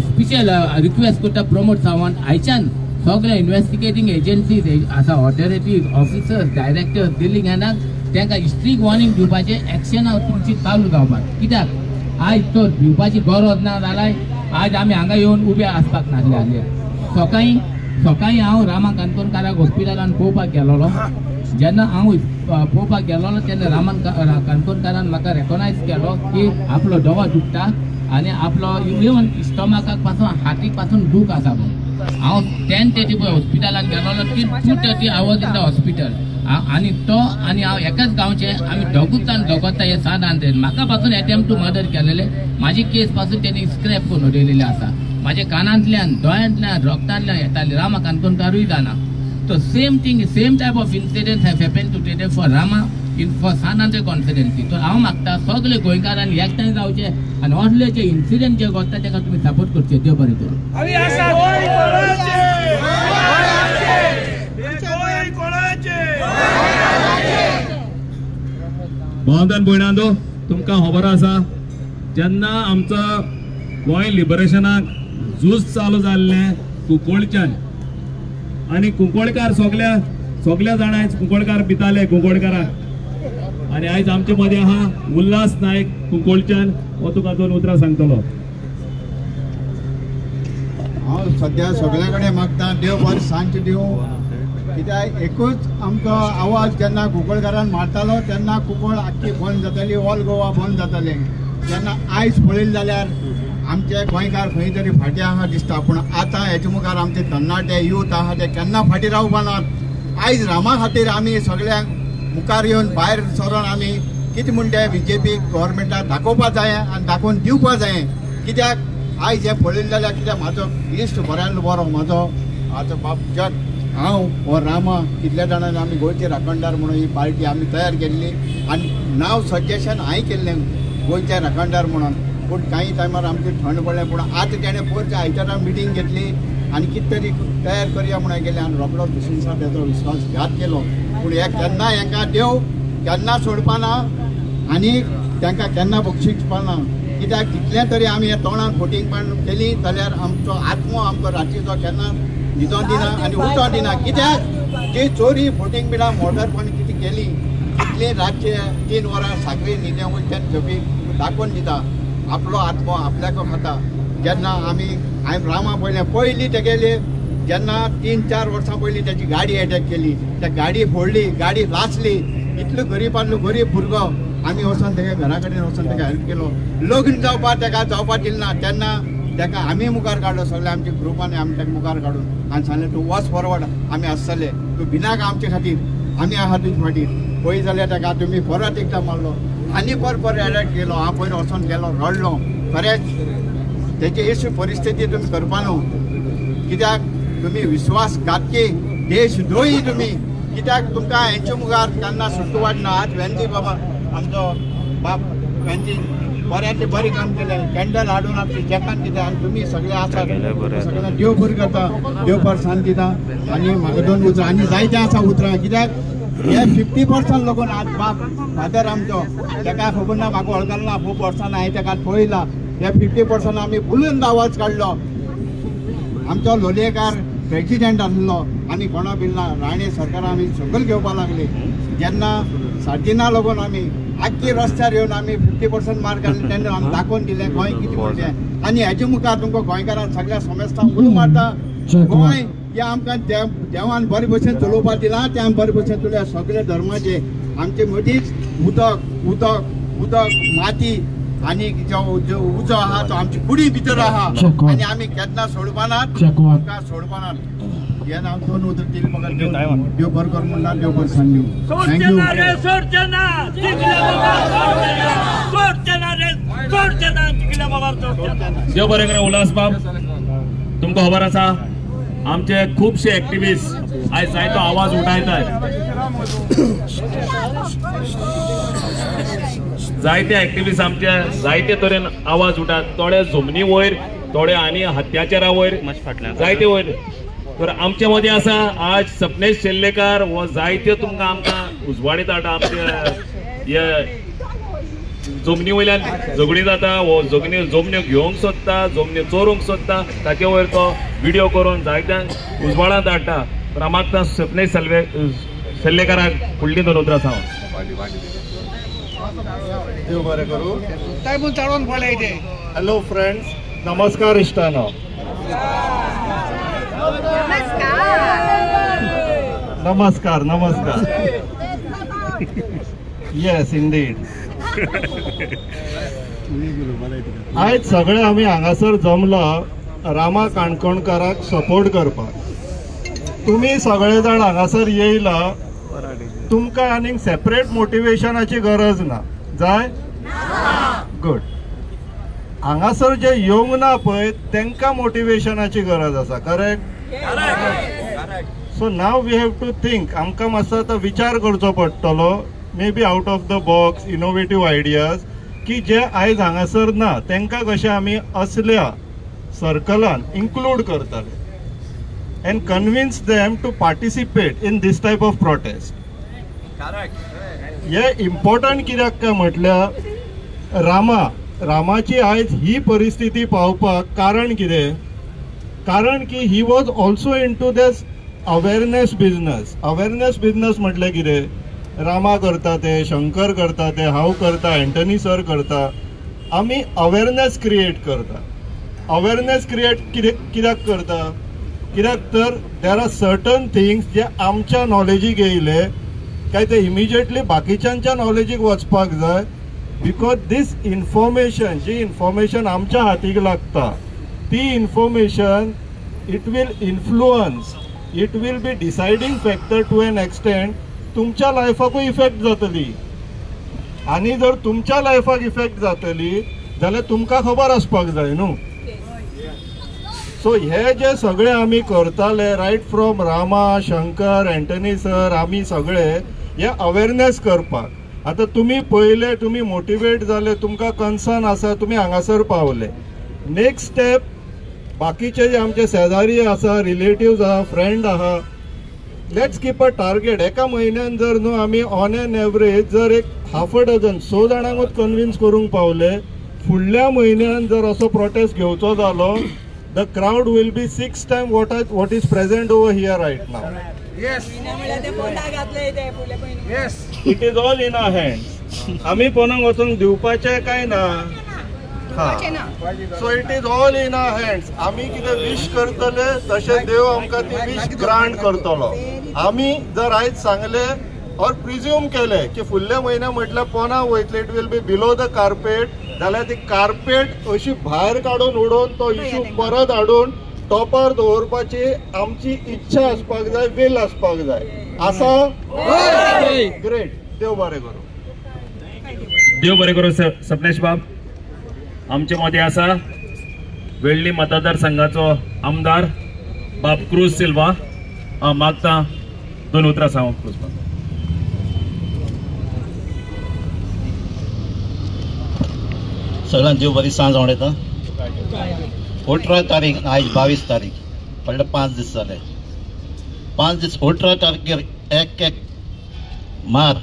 [SPEAKER 11] स्पेशल रिक्वेस्ट करता प्रमोद सावंत आयच्यान सगळे इन्वेस्टिगेटींग एजन्सीज आसा ऑथॉरिटीज ऑफिसर्स डायरेक्टर्स दिल्ली घेनाक तांकां स्ट्रीक वॉर्निंग दिवपाचे एक्शन तुमची चालू जावपाक. कित्याक आयज तर भिवपाची गरज ना जाल्यार आज आमी हांगा येवन उबे आसपाक नासले आसले. सकाळीं हांव रामा काणकोणकाराक हॉस्पिटलान पळोवपाक गेलोलो. जेन्ना हांव पळोवपाक गेलोलो तेन्ना रामान काणकोणकारान म्हाका रेकॉनायज केलो की आपलो दोळो दुखता आनी आपलो इवन स्टोमाकाक पासून हातीक पासून दूख आसा म्हणून. हांव 10:30 पळय हॉस्पिटलान गेलोलो. 2:30 I was in the hospital. आनी तो आनी हांव एकाच गांवचे आमी दोगूच जाण दोगोता हे 700. म्हाका पासून अटेम्प्ट टू मर्डर केलेले. म्हाजी केस पासून तेणी स्क्रॅप करून उडयलेली आसा. म्हाज्या कानांतल्यान दोळ्यांतल्यान रक्तांतल्यान येताली. रामा काणकोणकारूय जाणा. तो same type of incident have happen to today for Rama for 700 confidency. तर हांव मागता सगळे गोंयकारांनी एकठांय जावचे आनी असले जे इन्सिडेंट जे घडटा ताका तुमी सपोर्ट करचे. देव बरें करूं.
[SPEAKER 2] भावंदान भयणांदो तुमकां खबर आसा जेन्ना आमचो गोंय लिबरेशनाक झूज चालू जाल्लें कुंकळच्यान आनी कुंकळकार सगळ्या जाणां आयज कुंकळकार भिताले कुंकळकाराक. आनी आयज आमचे मदीं आहा उल्हास नायक कुंकळच्यान. हो तुका 2 उतरां सांगतलो.
[SPEAKER 12] हांव सद्या सगळ्या कडेन मागता देव बरें सांज दिवं. कित्याक एकूच आमचो आवाज जेन्ना कुंकळकारान मारतालो तेन्ना कुंकळ आख्खी बंद जाताली. ऑल गोवा बंद जाताले. जेन्ना आयज पळयलें जाल्यार आमचे गोंयकार खंय तरी फाटीं आहा दिसता. पूण आतां हेजे मुखार आमचे तरणाटे यूथ आहा ते केन्ना फाटीं रावपा नात. आयज रामा खातीर आमी सगळ्यांक मुखार येवन भायर सरोन आमी कितें म्हूण ते BJP गव्हर्मेंटाक दाखोवपा जाय आनी दाखोवन दिवपा जाय. कित्याक आयज हें पळयलें जाल्यार कित्याक म्हाजो लिस्ट बऱ्यान बरो म्हाजो आतां बाप जग हांव हो रामा कितल्या जाणांनी आमी गोंयचे राखणदार म्हणून ही पार्टी आमी तयार केल्ली आनी नांव सजेशन हांवें केल्लें गोंयचे राखणदार म्हणून. पूण कांय टायमार आमची थंड पडलें. पूण आतां तेणें परत आयतारा मिटींग घेतली आनी कितें तरी तयार करया म्हणून गेले आनी रोखडोच दुसरे तेजो विश्वासघात केलो. पूण हे केन्ना हेंकां देव केन्ना सोडपाना आनी तांकां केन्ना बक्षिसपाना. कित्याक कितलें तरी आमी हे तोंडान फोटींग केली जाल्यार आमचो आत्मो आमचो रातचो केन्ना न्हिदोन दिना आनी उठोन दिना. कित्याक जी चोरी फोटींग बिला मोटरपण कितें केली कितले रातचे 3 वरां साखळी न्हिदें वयल्यान झोपी दाखोवन दिता. आपलो आत्मो आपल्याक खाता. जेन्ना हांवें रामा पयली तेगेले जेन्ना 3-4 वर्सां पयलीं तेजी गाडी एटॅक केली. त्या गाडी फोडली गाडी लासली. इतलो गरीबांतलो गरीब भुरगो आमी वचोन तेगे घरा कडेन वचोन तेका हेल्प केलो. लग्न जावपाक दिलना तेन्ना ताका आमी मुखार काडलो. सगळे आमच्या ग्रुपांनी आमी ताका मुखार काडून आनी सांगलें तूं वच फॉरवर्ड आमी आसतले. तूं भिनाका आमचे खातीर आमी आहा तुजे फाटीर. पळय जाल्यार ताका तुमी परत एकदां मारलो आनी परत एडॅक्ट केलो. हांव पयलीं वचोन गेलो रडलो. खरेंच तेची अशी परिस्थिती तुमी करपा न्हू. कित्याक तुमी विश्वासघातकी देशद्रोही तुमी. कित्याक तुमकां हेंचे मुखार केन्ना सुट्ट वाडना. आज वेंजी बाबा आमचो बाप वेंजी बऱ्यांतले बरें काम केलें कॅन्डल हाडून आमच्या जगान दिता आनी तुमी सगळे आसात सगळ्यांना देव बरें करता देव परसान दिता आनी म्हाका 2 उतरां आनी जायते आसा उतरां कित्याक हे 50% लोक आज बाप फादर आमचो ताका खबर ना म्हाका वळखना ना खूब वर्सां हांवें ताका पळयला हे 50% आमी बुलंद आवाज काडलो आमचो लोलयेकार प्रेसिडेंट आसलो आनी कोणा बिल्ला राणे सरकार आमी सकयल घेवपाक लागले जेन्ना सारकेना लागून आमी आख्खी रस्त्यार येवन आमी 50% मार्क घातले तेन्ना आमी दाखोवन दिलें गोंय कितें म्हणचें आनी हेजे मुखार तुमकां गोंयकारांक सगळ्या समस्ता उलो मारता गोंय हे आमकां देवान बरे भशेन चलोवपाक दिलां ते आमी बरे भशेन चलोवया सगळे धर्माचे आमचे मदींच उदक उदक उदक माती आनी जो उजो आहा तो आमची कुडी भितर आहा आनी आमी केन्ना सोडपानात आमकां सोडपानात हे हांव 2 उतर दिली म्हाका देव बरें कर म्हणटा देव बरें सांग थँक्यू
[SPEAKER 2] देव बरें करे उल्हास बाब तुमकां खबर आसा आमचे खुबशे एक्टिविस्ट आयज जायतो आवाज उठायतात जायते एक्टिविस्ट आमचे जायते तरेन आवाज उठात थोडे जमनी वयर थोडे आनी हत्याचारा वयर जायते वयर तर आमचे मदीं आसा आज सपनेश शेल्लेकार हो जायते तुमकां आमकां उजवाडीत हाडटा आमचे हे जमनी वयल्यान झगडी जाता हो जमन्यो घेवंक सोदता जमन्यो चोरूंक सोदता ताचे वयर तो व्हिडिओ करून जायत्यांक उजवाडांत हाडटा तर हांव मागता सपनेश शेल्लेकाराक फुडलीं 2 उतरां सांग
[SPEAKER 13] देव बरें करूं टायमून चडोवन पळयते हॅलो फ्रेंड्स नमस्कार इश्टानो नमस्कार नमस्कार येस इंडीड आयज सगळे आमी हांगासर जमलो रामा काणकोणकाराक सपोर्ट करपाक तुमी सगळे जाण हांगासर येयला तुमकां आनीक सेपरेट मोटिवेशनाची गरज ना जाय गुड हांगासर जे येवंक ना पळय तांकां मोटिवेशनाची गरज आसा correct so now we have to think आमकां मातसो आतां विचार करचो पडटलो maybe out of the box innovative ideas की जे आयज हांगासर ना तांकां कशें आमी असल्या सर्कलान इन्क्लूड करतले and convince them to participate in this type of protest हे इम्पॉर्टंट कित्याक काय म्हटल्यार रामाची आयज ही परिस्थिती पावपाक कारण कितें कारण की he was also into this awareness business म्हटल्यार कितें रामा करता ते शंकर करता ते हांव करता एंटनी सर करता आमी अवेरनेस क्रिएट करता अवेरनेस क्रिएट कित्याक करता कित्याक तर देर आर सर्टन थिंग्स जे आमच्या नॉलेजीक येयले काय ते इमिजिएटली बाकीच्यांच्या नॉलेजीक वचपाक जाय बिकॉज दीस इन्फॉर्मेशन जी इन्फॉर्मेशन आमच्या हातीक लागता ती information it will influence it will be deciding factor to an extent तुमच्या लायफाकूय इफेक्ट जातली आनी जर तुमच्या लायफाक इफेक्ट जातली जाल्यार तुमकां खबर आसपाक जाय न्हू सो हे जे सगळे आमी करताले right from Rama Shankar Antony sir आमी सगळे हे अवेरनेस करपाक आता तुम्ही पळयले तुम्ही मोटिवेट जाले तुमकां कन्सर्न आसा तुम्ही हांगासर पावले नेक्स्ट स्टेप बाकीचे जे आमचे शेजारी आसा रिलेटिव्स आहा फ्रेंड आहा लेट्स कीप अ टार्गेट एका म्हयन्यान जर न्हू आमी ऑन एन एवरेज जर एक हाफ अ डझन 100 जाणांकूच कन्विन्स करूंक पावले फुडल्या म्हयन्यान जर असो प्रोटेस्ट घेवचो जालो the crowd will be 6 times what is present over here right now. Yes. Yes. It is all in our hands. आम्ही कोणाक वचून दिवपाचे काय ना so it is all in our hands आम्ही कितें विश करतले तशें देव आमकां ती विश ग्रांट करतलो आम्ही जर आयज सांगले और प्रिज्यूम केले की फुडल्या म्हयन्या म्हटल्यार पोना वयतले it will be below the carpet जाल्यार ती कार्पेट अशी भायर काडून उडोवन तो इशू परत हाडून टॉपार दवरपाची आमची इच्छा आसपाक जाय विल आसपाक जाय आसा ग्रेट देव बरें करूं
[SPEAKER 2] सपनेश बाब आमचे मदीं आसा वेळ्ळी मतदारसंघाचो आमदार बाब क्रूज सिल्वा मागता 2 उतरां सांगूंक क्रूज बाब
[SPEAKER 14] सगळ्यांक देव बरी सांज जावन येता. 18 तारीख आयज 22 तारीख म्हणल्यार 5 दीस जाले. 5 दीस 18 तारखेर एक मार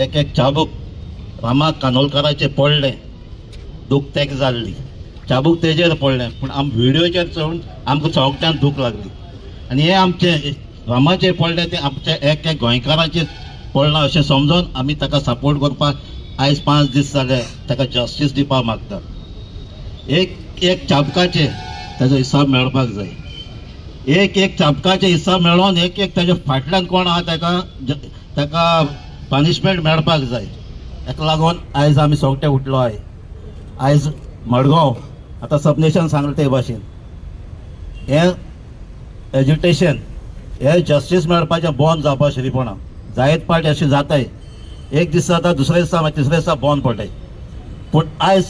[SPEAKER 14] एक चाबूक रामा कानोलकराचे पडले. दूख तेक जाल्ली. चाबूक तेजेर पडलें पूण व्हिडिओचेर चोवन आमकां चौकट्यान दूख लागली. आनी हे आमचे रामाचेर पडले ते आमचे एक गोंयकाराचेर पडलां अशें समजून आमी ताका सपोर्ट करपाक आयज 5 दीस जाले ताका जस्टीस दिवपाक मागता. एक चाबकाचे ताजो हिसाब मेळपाक जाय. एक चाबकाचे हिसाब मेळोन एक ताज्या फाटल्यान कोण आहा ताका पनिशमेंट मेळपाक जाय. हेका लागून आयज आमी सोगटे उठलो आय. आयज मडगांव आतां सबनेशन सांगलें ते भाशेन हे एज्युटेशन हे जस्टीस मेळपाचें बंद जावपा शिरीपणा जायत पाटी अशें जाताय. एक दीस जाता दुसरे दिसा मागीर तिसरे दिसा बंद पडटाय. पूण आयज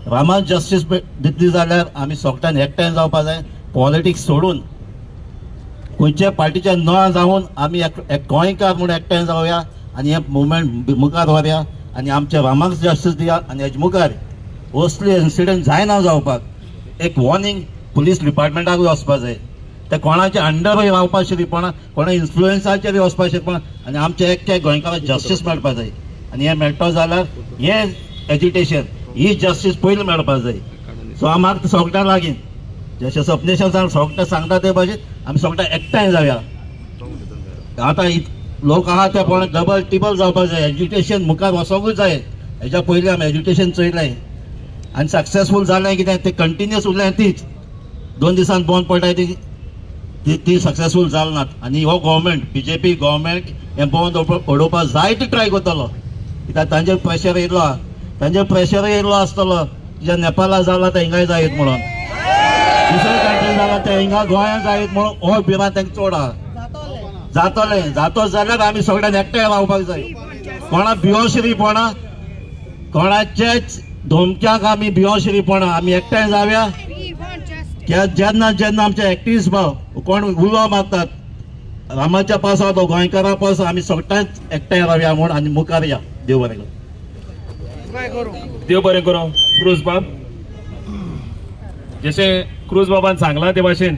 [SPEAKER 14] रामान जस्टीस दितली जाल्यार आमी सोगट्यान एकठांय जावपा जाय. पॉलिटिक्स सोडून खंयच्या पार्टीचे न जावन आमी एक गोंयकार म्हणून एकठांय जावया आनी हे मुवमेंट मुखार व्हरया आनी आमच्या रामाक जस्टीस दिया. आनी हेजे मुखार असले इन्सिडंट जायना जावपाक एक वॉर्निंग पुलीस डिपार्टमेंटाकूय वचपा जाय. ते कोणाच्या अंडरूय रावपा शिरीपणा कोणा इन्फ्लुएन्साचेर वचपा शिरीपणा आनी आमच्या एक गोंयकाराक जस्टीस मेळपा जाय. आनी हे मेळटो जाल्यार हे एज्युटेशन ही जस्टीस पयलीं मेळपा जाय. सो आमाक सोगट्यां लागीं जशें सपनेशन सोगटे सांगता ते भाशेन आमी सोगटे एकठांय जावया. आतां लोक आहा ते पण डबल टिबल जावपा जाय. एज्युकेशन मुखार वचोंकूच जाय. हेच्या पयलीं आमी एज्युकेशन चयलें आनी सक्सेसफूल जालें कितें ते कंटिन्युअस उरलें तीच 2 दिसान बंद पडटाय ती सक्सेसफूल जाल नात. आनी हो गव्हर्मेंट BJP गव्हर्मेंट हें बंद उडोवपाक जायतो ट्राय करतलो कित्याक तांचेर प्रेशर येयल्लो आसतलो. जे नेपाळा जाला ते हिंगाय जायत म्हणून दुसरे कंट्री जाला ते हिंगा गोंयांत जायत म्हणून हो भिरांत तांकां चड आहा. जातो जाल्यार आमी सगळ्यांनी एकठांय रावपाक जाय. कोणा भिवशिरीपणा कोणाचेच धमक्याक आमी भिवशिरीपणा आमी एकठांय जावया. जेन्ना आमचे एक्टिव्हिस्ट भाव कोण उलो मारतात रामाच्या पासो तो गोंयकारा पासो आमी सगळ्यांच एकठांय रावया म्हूण आनी मुखार या. देव बरें करूं.
[SPEAKER 2] देव बरें करूं. क्रूज बाब जशें क्रूज बाबान सांगला ते भाशेन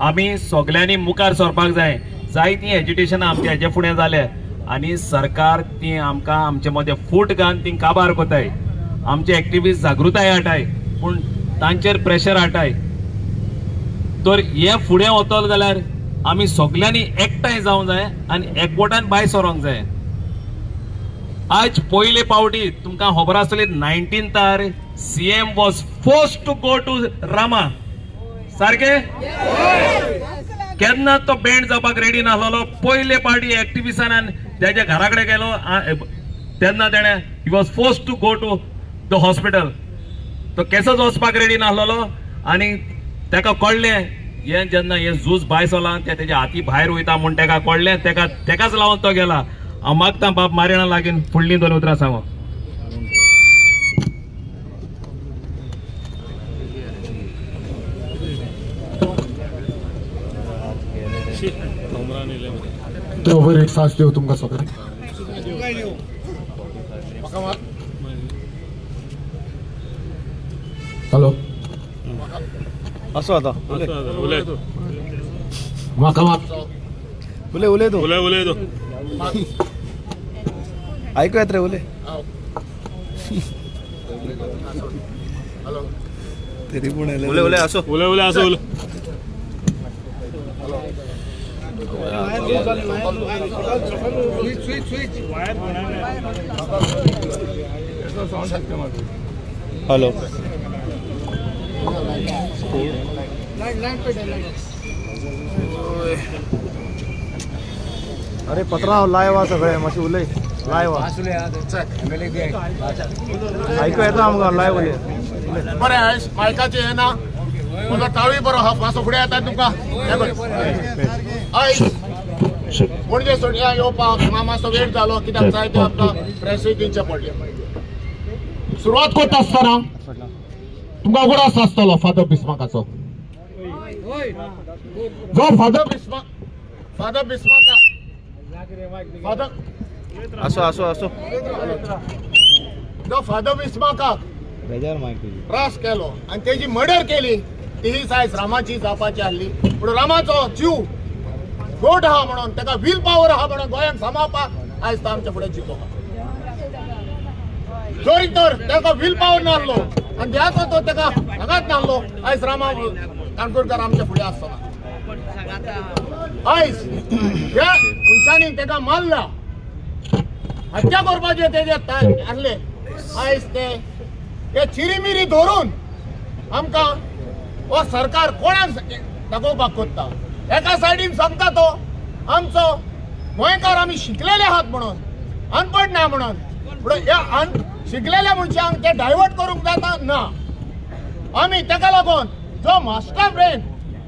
[SPEAKER 2] आमी सगळ्यांनी मुखार सरपाक जाय. जायतीं एज्युकेशनां आमच्या हेजे फुडें जाल्या आनी सरकार ती आमकां आमचे मदें फूट घालून ती काबार कोताय. आमचे एक्टिव्हिस्ट जागृताय हाडटाय पूण तांचेर प्रेशर हाडटाय. तर हे फुडें वतलो जाल्यार आमी सगळ्यांनी एकठांय जावंक जाय आनी एकवटान भायर सरोंक जाय. आज पयले पावटी तुमकां खबर आसतली 19th CM was forced to go to Rama. सारके केन्ना तो बँड जावपाक रेडी नासलो. पयले पार्टी एक्टिव्हिस्टान त्याच्या घरा कडेन गेलो तेन्ना तेणें he was forced to go to the hospital. तो केसोच वचपाक रेडी नासलो आनी ताका कळ्ळें हे जेन्ना हे झूज भायर सरला ते तेजे हाती भायर वयता म्हूण ताका कळ्ळें. तेकाच लावन तो गेला. हांव मागता बाब मारिणा लागीं फुडलीं 2 उतरां सांगो.
[SPEAKER 15] देव बरें सास देव तुमकां सगळ्यांक. हॅलो
[SPEAKER 4] असो आता
[SPEAKER 15] म्हाका
[SPEAKER 4] उलय तू ऐकू येत रे उलय. तरी पण उलय असो हॅलो अरे पत्रा लायवा सगळे मातशें उलय लायवा ऐकू येता आमकां लायव उलय.
[SPEAKER 3] बरें मायकाचें हें ना तुका ताळी बरो हा मातसो फुडें येता तुका म्हणजे सोडया येवपाक मातसो वेळ जालो कित्याक जाय ते आमकां प्रेसूय दिवचें पडलें. सुरवात करता आसतना तुमकां उगडास आसतलो फादर बिस्माकाचो. जो फादर बिस्माका
[SPEAKER 4] असो
[SPEAKER 3] जो फादर बिस्माकाक त्रास केलो आणि त्याची मर्डर केली ही सायज रामाची जावपाची आसली. पूण रामाचो जीव गोड आहा म्हणून ताका वील पॉवर आहा म्हणून गोंयांक सांबाळपाक आयज तो आमच्या फुडें जितो. जोरी तर ताका वील पॉवर नासलो आणि त्याचो तो ताका हांगाच नासलो आयज रामा काणकोणकार आमच्या फुडें आसतना. आयज ह्या मनशांनी ताका मारला, हत्या करपाचे तेजे आसले. आयज ते चिरीमिरी धरून आमकां हो सरकार कोणाक दाखोवपाक कोत्ता. एका सायडीन सांगता तो आमचो गोंयकार आमी शिकलेले आहात म्हणून, अनपड ना म्हणून. ह्या शिकलेल्या मनशांक ते डायवर्ट करूंक जाता ना. आमी ताका लागून जो मास्टर ब्रेन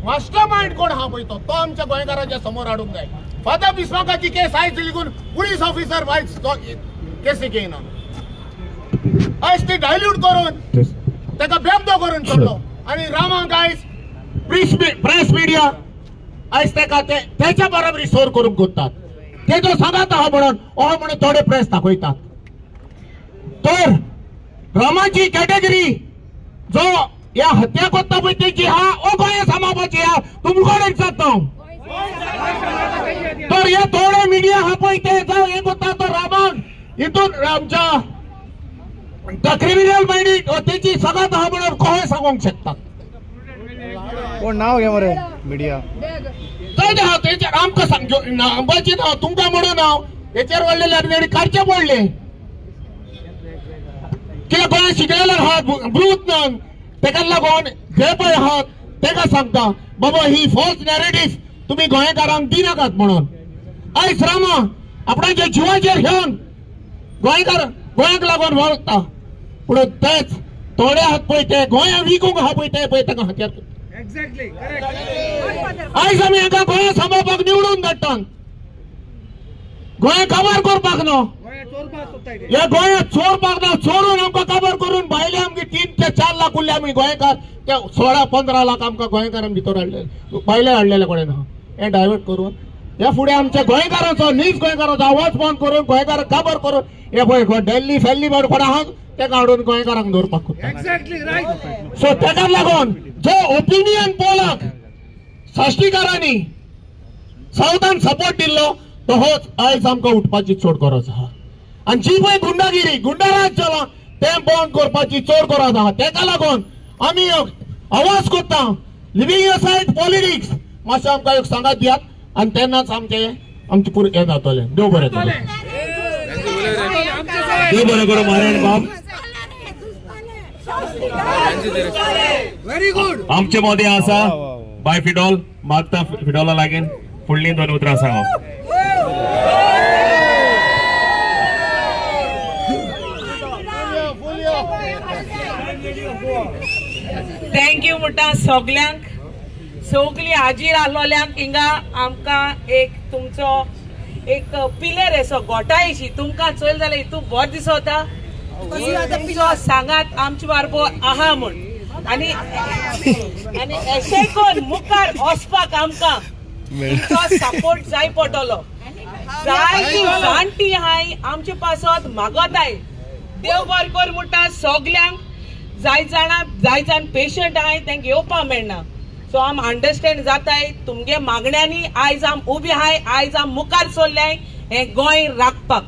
[SPEAKER 3] मास्टर माइंड कोण आहा पळय तो आमच्या गोंयकाराच्या समोर हाडूंक जाय. फादर बिस्माकाची केस आयज लिगून पुलीस ऑफिसर वायज केसी घेयना. आयज ती डायल्यूट करून ताका बेबदो करून सोडलो आणि रामाक आयज प्रेस मिडिया आयज ताका त्याच्या बरोबरी सोर करूंक कोत्तात. तेजो सांगात आहा म्हणून थोडे प्रेस दाखयतात. तर रामाची कॅटेगरी जो या हत्या कोत्ता पळय तेची हा ओ गोंया सांबाळपाची हा तुमकोण जाता. तर हे थोडे मिडिया हा पळय ते जावं हे कोत्ता तो रामाक हितून आमच्या क्रिमिनल माइंड तेची सगळ्यात आहा म्हणून कोण सांगूंक शकतात.
[SPEAKER 4] कोण नाव घे मरे मिडिया
[SPEAKER 3] तेचेर आमकां सांगचो नांबाची नाव तुमकां म्हणून हांव हेचेर व्हडले काडचे पडले. कित्याक गोंय शिकलेले आहात ब्रूत नन ताका लागून जे पळय आहात ताका सांगता बाबा ही फॉल्स नॅरेटिव्ह तुम्ही गोंयकारांक दिनाकात म्हणून. आयज रामा आपणाच्या जिवाचेर घेवन गोंयाक लागून वळखता. पूण तेच थोडे आहात पळय ते गोंया विकूंक आहा पळय ते पळय ताका हात्यार करता. आयज आमी हाका गोंया सांबाळपाक निवडून धाडटात. गोंया काबार करपाक न्हू, हे गोंया चोरपाक ना. चोरून आमकां काबार करून भायले आमगे 3 ते 4 लाख उरले आमी गोंयकार ते 16-15 लाख आमकां गोंयकारांक भितर हाडले भायले हाडलेले कोणें ना. हे डायवर्ट करून ह्या फुडें आमच्या गोंयकारांचो नीज गोंयकारांचो आवाज बंद करून गोंयकारांक काबार करून हे पळय दिल्ली फेल्ली कोण आहात ताका हाडून गोंयकारांक दवरपाक कोत्ता. सो ताका लागून जो ओपिनियन पोलाक साश्टीकारांनी सावथान सपोर्ट दिल्लो तो होच आयज आमकां उठपाची चड गरज आहा. आनी जी पळय गुंडागिरी गुंडाराज चला ते बंद करपाची चड गरज आहा. ताका लागून आमी आवाज कोत्ता लिव्हिंग असायड पॉलिटिक्स मातशें आमकां एक सांगात दियात आनी तेन्नाच आमचे पुरे हें जातलें. देव बरें करूं. देव बरें करूं नारायण बाब.
[SPEAKER 7] Very good.
[SPEAKER 2] आमचे मदीं आसा बाय फिडॉल मागता फिडॉला लागीं फुडलीं 2 उतरां सांगप.
[SPEAKER 16] थँक्यू म्हणटा सगल्यांक. सगळी हाजीर आसलोल्यांक हिंगा आमकां एक तुमचो एक पिलर असो गोठायशी तुमकां चल जाल्यार हितून बरो दिसता. तुमचो सांगात आमचे बारबो आहा म्हण आनी अशें करून मुखार वचपाक आमकां तुमचो सपोर्ट जाय पडटलो. जायती जाणटी आहाय आमचे पासत मागताय. देव बरें कर म्हणटा सगल्यांक. जाय जाण पेशंट आहाय तांकां येवपा मेळना. सो आम अंडरस्टँड जाताय तुमगे मागण्यांनी आयज आम उबी आहाय. आयज आम मुखार सोडल्याय हे गोंय राखपाक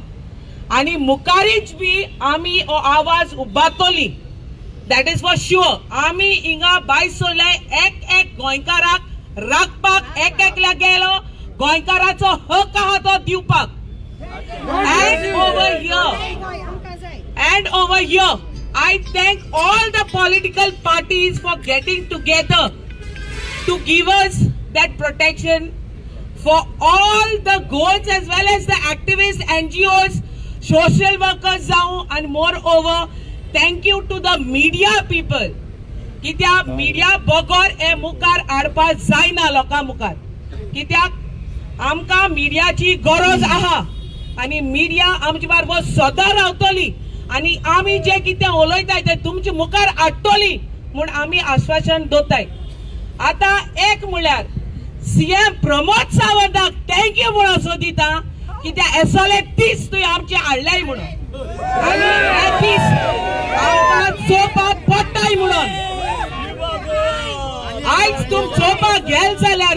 [SPEAKER 16] आनी मुखारीच बी आमी हो आवाज उबारतली. That is for sure. आमी हिंगा भायर सोडल्याय एक गोंयकाराक राखपाक एकल्या गेलो गोंयकाराचो हक आहा तो दिवपाक. And over here, I thank all the political parties for getting together to give us that protection for all the goals as well as the activists, NGOs, social workers and moreover, thank you to the media people. कित्याक media बगर हे मुखार हाडपा जायना लोकां मुखार. कित्याक आमकां मिडियाची गरज आहा आनी मिडिया आमचे बारबर सदां रावतली आनी आमी जे कितें उलयताय ते तुमचे मुखार हाडटली म्हूण आमी आश्वासन दोताय. आता एक म्हळ्यार सीएम प्रमोद सावंताक थँक्यू म्हणून असो दिता कित्याक एसोले 30 तुवें आमचे हाडल्याय म्हणून आनी हे 30 आमकां चोवपाक पडटाय म्हणून आयज तुम चोवपाक गेल जाल्यार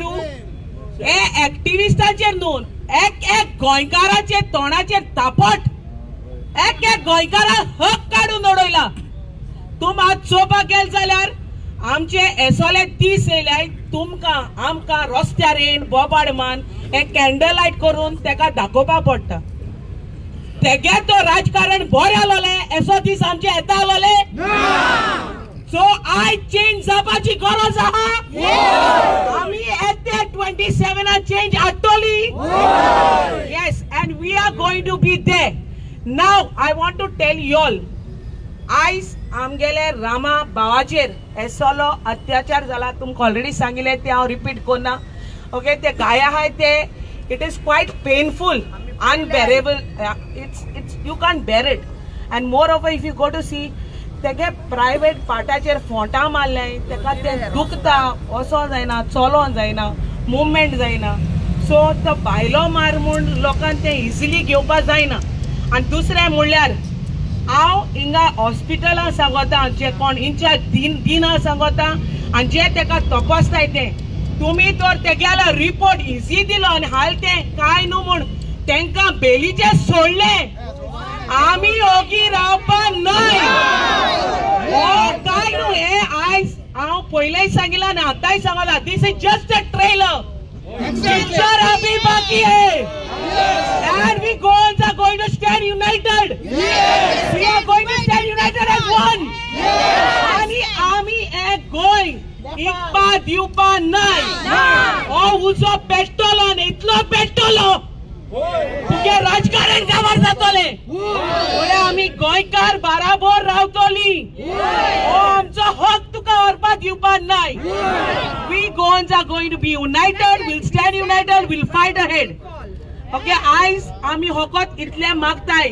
[SPEAKER 16] हे एक्टिविस्टांचेर न्हू एक गोंयकाराचे तोंडाचेर तापट एक गोंयकाराक हक काडून उडयला. तुम आज चोवपाक गेल जाल्यार आमचे एसोले 30 येयल्याय तुमकां आमकां रस्त्यार येवन बोबाड मान हे कॅन्डल लायट करून तेका दाखोवपाक पडटा. तेगे तो राजकारण बरें आलोले एसो दीस आमचे येता आलोले सो आयज चेंज जावपाची गरज आहा. आमी येते 27 चेंज हाडटली. Yes and we are going to be there. Now I want to tell you all आयज आमगेले रामा भावाचेर एसोलो अत्याचार जाला. तुमकां ऑलरेडी सांगिल्ले ते हांव रिपीट करना. ओके ते गाय आहाय ते it is quite painful unbearable. It's you can't bear it. And moreover if you go to see तेगे प्रायवेट पार्टाचेर फोंटा मारले तेका ते दुखता वचो जायना चलो जायना मुवमेंट जायना. सो तो भायलो मार म्हूण लोकांक ते इजिली घेवपा जायना. आनी दुसरें म्हणल्यार हांव हिंगा हॉस्पिटलां सांगता जे कोण इंचार्ज दिना सांगता आनी जे तेका तपासताय ते तुमी तर तेगेलो रिपोर्ट इजी दिलो आनी हाल ते काय न्हू म्हूण तेंका बेलीचे सोडले. आमी ओगी रावपा नाय काय न्हू हे आयज हांव पयलेय सांगिल्लें आनी आतांय सांगला this is just a trailer. Picture अभी बाकी है and we are going to stand united. We are going to stand united as one. आणि आमी एक गोंय इकपा दिवपा नाय. हो उजो पेट्टलो आनी इतलो पेट्टलो तुगे राजकारण काबार जातले फुडें आमी गोंयकार बाराबोर रावतली. हो आमचो हक तुका व्हरपा दिवपा नाय. We Goans are going to be united. We'll stand united. We'll fight ahead. Okay आयज आमी होकोत इतले मागताय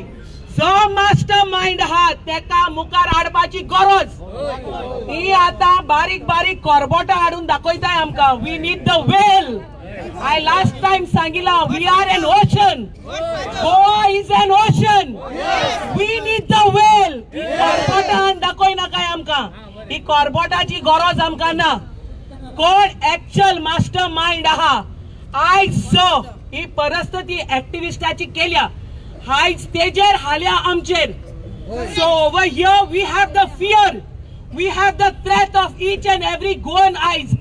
[SPEAKER 16] जो मास्टर माइंड आहा तेका मुखार हाडपाची गरज. ही आता बारीक बारीक कोरबोटा हाडून दाखयताय आमकां. We need the well. I last time सांगिला we are an ocean. Goa is an ocean. We need the whale. कोरबोटान दाखोय नाकाय आमकां. ही कोरबोटाची गरज आमकां ना. कोण एक्चुअल मास्टर माइंड आहा आयज जो ही परिस्थिती एक्टिविस्टाची केल्या आयज तेजेर हाल्या आमचेर. So over here we have the fear. We have the threat of each and every Goan आयज.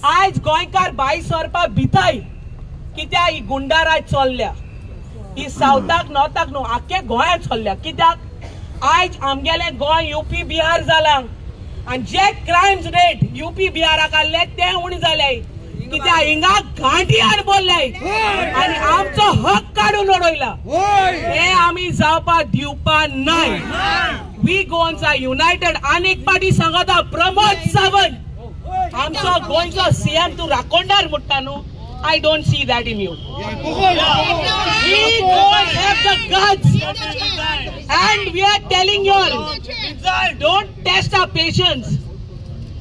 [SPEAKER 16] आयज गोंयकार भायर सरपा भिताय कित्याक ही गुंडाराज चल्ल्या. ही सावथाक नॉर्थाक न्हू आख्खे गोंयांत चल्ल्या. कित्याक आयज आमगेले गोंय यूपी बिहार जाला आनी जे क्रायम्स रेट यूपी बिहाराक आसले ते उणे जाले कित्याक हिंगा घांटियान बोलले आनी आमचो हक काडून उडयला. हे आमी जावपा दिवपा नाय. We Goans are united. आनी एक पाटी सांगता प्रमोद सावंत आमचो गोंयचो सीएम तूं राखोंडार म्हणटा न्हू. I don't see that in you. We don't have the guts and we are telling you all don't test our patience.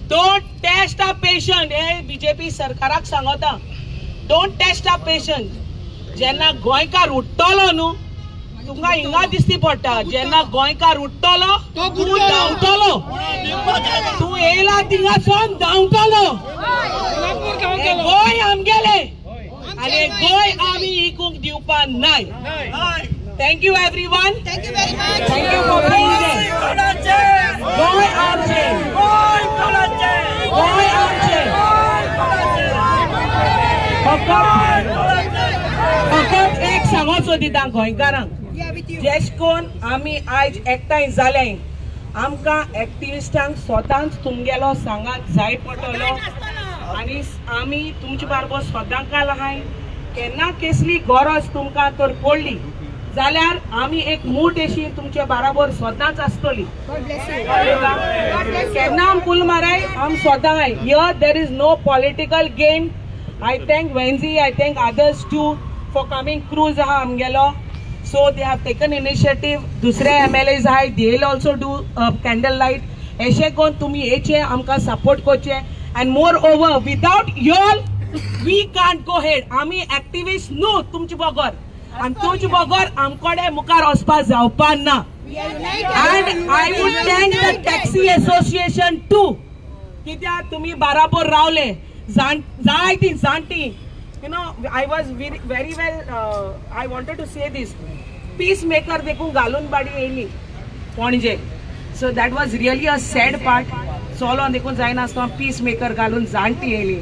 [SPEAKER 16] Don't test our patience. हे बीजेपी सरकाराक सांगता don't test our patience. जेन्ना गोंयकार उठ्ठलो न्हू तुमकां हिंगा दिसती पडटा. जेन्ना गोंयकार उठ्ठलो तूं धांवतलो. तूं येयला थिंगासून धांवतलो. गोंय आमगेले आनी गोंय आमी इकूंक दिवपा नाय. Thank you everyone. Thank you for being there. Goem आमचे. गोंय आमचे. फकत एक सांगोचो दिता गोंयकारांक जेश कोन आमी आयज एकठांय जाले आमकां एक्टिविस्टांक स्वतांच तुमगेलो सांगात जाय पडटलो. आनी आमी तुमचे बारबर सदांच आहाय. केन्ना कसली गरज तुमकां तर पडली जाल्यार आमी एक मूट अशी तुमचे बराबर सदांच आसतली. केन्ना आम फूल माराय आम सदां here there is no political gain. I thank Wenzi, I thank others too for coming. Cruise आहा आमगेलो. So they have taken initiative. दुसरे MLAs आहाय they will also do candle light. अशें कोण तुमी येचे आमकां सपोर्ट करचे. And moreover without you all we can't go ahead. आमी activists न्हू तुमचे बगर आणि तुझ बगर आमकडे मुखार वचपाक जावपा ना. And I would thank the taxi association too. कित्याक तुम्ही बराबर रावले. जायती जाणटी. You know, I was very well. I wanted to say this. Peacemaker देखून घालून बाडी येयली पणजे. So that was really a sad part. Solo देखून जायनासतना पीसमेकर घालून जाणटी येयली.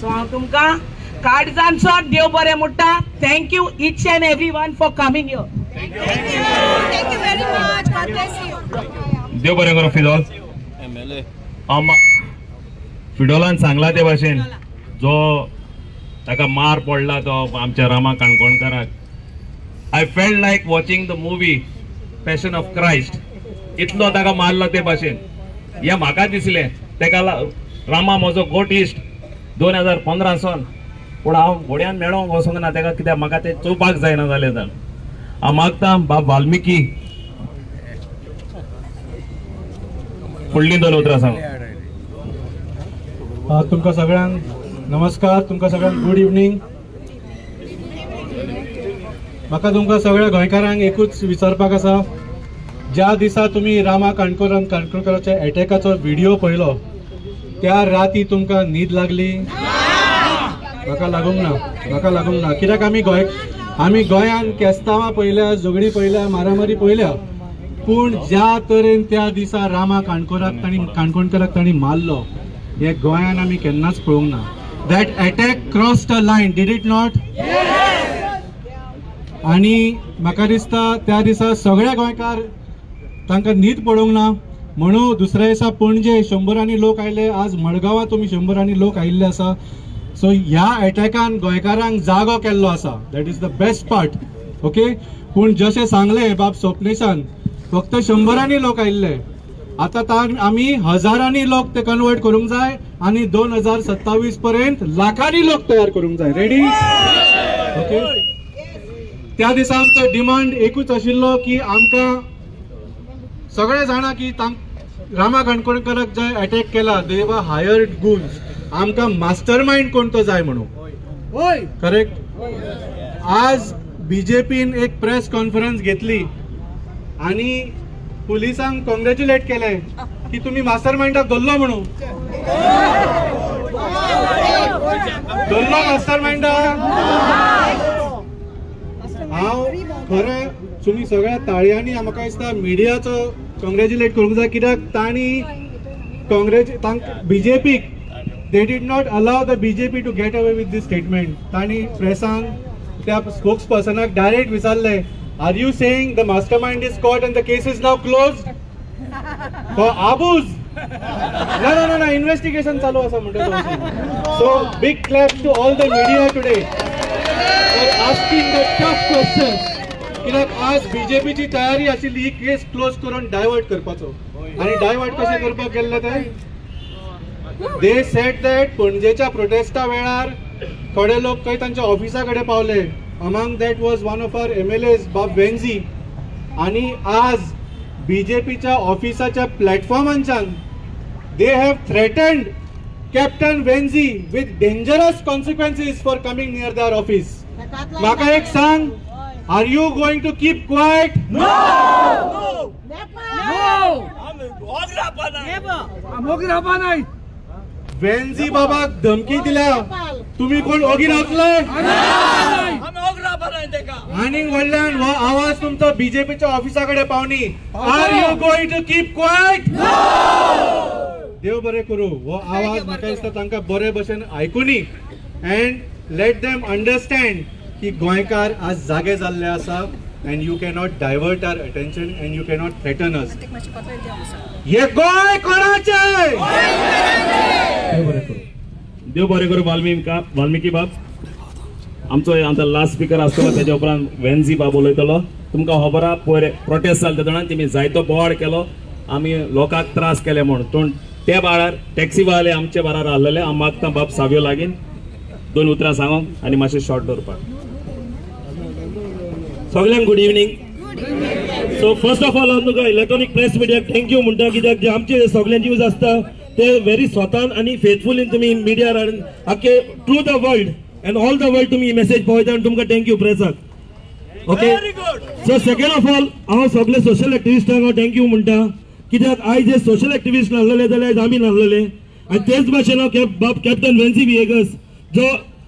[SPEAKER 16] So हांव तुमकां काळजांचो देव बरें म्हणटा. Thank you each and everyone for coming here.
[SPEAKER 9] Thank you very much. God bless you.
[SPEAKER 2] देव बरें करूं फिडोल. फिडोलान सांगला ते भाशेन जो ताका मार पडला तो आमच्या Rama काणकोणकाराक. I felt like watching the movie Passion of Christ. इतलो ताका मारलो ते भाशेन. हे म्हाका दिसलें तेका रामा म्हजो गोट इश्ट 2015 सावन. पूण हांव घोड्यान मेळोंक वचोंक ना तेका कित्याक म्हाका ते चोवपाक जायना जालें तर हांव मागतां बाब वाल्मिकी फुडलीं 2 उतरां सांग.
[SPEAKER 15] तुमकां सगळ्यांक नमस्कार. तुमकां सगळ्यांक गुड इवनिंग. म्हाका तुमकां सगळ्या गोंयकारांक एकूच विचारपाक आसा. ज्या दिसा तुम्ही रामा काणकोणकराच्या अटॅकाचो व्हिडिओ पळयलो त्या राती तुमकां न्हीद लागली? म्हाका लागूंक ना. कित्याक आमी गोंयान केस्तांवां पळयल्या, झगडी पळयल्या, मारामारी पळयल्या, पूण ज्या तरेन त्या दिसा रामा काणकोणकराक तांणी मारलो हे गोंयान आमी केन्नाच पळोवंक ना. That attack crossed a line, did it not? आनी म्हाका दिसता त्या दिसा सगळे गोंयकार तांकां न्हीद पडोवंक ना म्हणून दुसऱ्या दिसा पणजे 100 लोक आयले. आज मडगांवां तुमी 100 लोक आयिल्ले आसा. सो ह्या अटॅकान गोंयकारांक जागो केल्लो आसा. That is the best part. Okay. पूण जशें सांगलें बाब स्वप्नेशान फक्त 100 लोक आयिल्ले. आतां आमी हजारांनी लोक ते कन्वर्ट करूंक जाय आनी 2027 पर्यंत लाखांनी लोक तयार करूंक जाय. रेडी? ओके. त्या दिसा आमचो डिमांड एकूच आशिल्लो की आमकां सगळे जाणा की रामा काणकोणकराक जंय अटॅक केला दे वर हायर्ड गुन्स. आमकां मास्टर माइंड कोण तो जाय म्हणून. करेक्ट. आज बीजेपीन एक प्रेस कॉन्फरन्स घेतली आणि पुलिसांक कॉंग्रॅच्युलेट केले की तुम्ही मास्टर माइंडाक धरलो म्हणून. धरलो मास्टर माइंडाक. हांव खरें तुम्ही सगळ्या ताळयांनी म्हाका दिसता मिडियाचो कॉंग्रॅच्युलेट करूंक जाय. कित्याक तांणी बीजेपीक they did not allow the BJP to get away with this statement. तांणी प्रेसांक त्या स्पोक्स पर्सनाक डायरेक्ट विचारले, are you saying the master mind is caught and the case is now closed for abuse? ना इन्व्हेस्टिगेशन चालू आसा म्हणटा. So big claps to all the media today for asking the tough questions. कित्याक आज बीजेपीची तयारी आशिल्ली ही केस close करून divert करपाचो. आणि डायवर्ट कशें करपाक गेल्ले ते दे सेड दॅट पणजेच्या प्रोटेस्टा वेळार थोडे लोक खंय तांच्या ऑफिसा कडेन पावले. Among that was one of our MLAs बाब वेंझी. आणि आज बीजेपीच्या ऑफिसाच्या प्लॅटफॉर्मांच्यान they have threatened captain Venzy with dangerous consequences for coming near their office. म्हाका एक सांग, are you going to keep quiet?
[SPEAKER 9] No!
[SPEAKER 15] Venzy बाबाक धमकी दिल्या तुम्ही कोण ओगी रावतले? आनी व्हडल्यान हो आवाज तुमचो बीजेपीच्या ऑफिसाकडे पावनी. Are you going to keep quiet? देव बरें करूं. हो आवाज म्हाका दिसता तांकां बरे भशेन आयकुनी अँड लेट देम अंडरस्टँड की गोंयकार आज जागे जाल्ले आसा and you cannot divert our attention and you cannot threaten us. ये गोय कोणाचे?
[SPEAKER 2] देव बरें करूं. वाल्मिकी बाब आमचा लास्ट स्पीकर आसतलो. तेच्या उपरांत वेंझी बाब उलयतलो. तुमकां खबर आहा पयर प्रोटेस्ट जाले तेन्ना तेमी जायतो बोवाळ केलो, आमी लोकांक त्रास केले म्हणून. त्या बाळार टॅक्सीवाले आमचे बारार आसलेले. हांव मागता बाब सावयो लागीन 2 उतरां सांगोंक आनी मातशें शॉर्ट दवरपाक.
[SPEAKER 17] सगळ्यांक good evening. So first of all हांव तुका इलेक्ट्रॉनिक प्रेस मिडियाक थँक्यू म्हणटा, कित्याक जे आमचे सगळ्यांचे न्यूज आसता ते व्हेरी स्वतान आनी फेथफुलीन तुमी मिडियार आख्खे through the world and all the world तुमी मेसेज पावयता आनी तुमकां थँक्यू प्रेसाक. Okay so second of all हांव सगळे सोशल एक्टिविस्टांक हांव थँक्यू म्हणटा कित्याक आयज जे सोशल एक्टिविस्ट नासलेले जाल्यार आयज आमी नासलेले आनी तेच भाशेन हांव कॅप्टन वेन्सी विएगस जो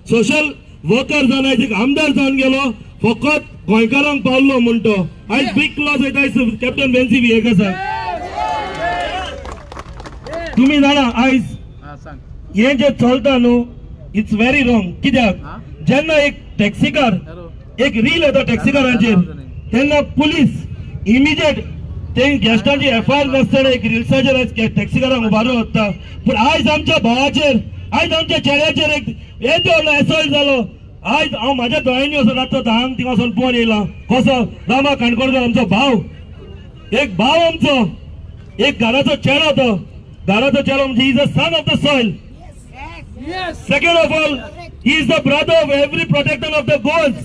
[SPEAKER 17] सोशल वर्कर जावन आयज एक आमदार जावन गेलो फकत गोंयकारांक पावलो म्हणटो आयज बिग लॉस येता कॅप्टन वेन्सी विएगसाक तुम्ही जाणा आयज हे जे चलता न्हू इट्स व्हेरी रॉंग कित्याक जेन्ना एक टॅक्सीकार एक रील येता टॅक्सीकारांचेर तेन्ना पुलीस इमिजिएट ते गेस्टांची एफआयआर नासतना एक रिल्साचेर आयज टॅक्सीकारांक उबारून वता पूण आयज आमच्या भावाचेर आयज आमच्या चेड्याचेर एक येदो व्हडलो एसॉल्ट जालो आयज हांव म्हाज्या दोळ्यांनी वचून रातचो धांक थिंगा वचून पळोवन येयला कसो रामा काणकोणकर आमचो भाव एक भाव आमचो एक घराचो चेडो तो घराचो चेडो म्हणजे is a son of the soil second of all he is the brother of every protector of the goals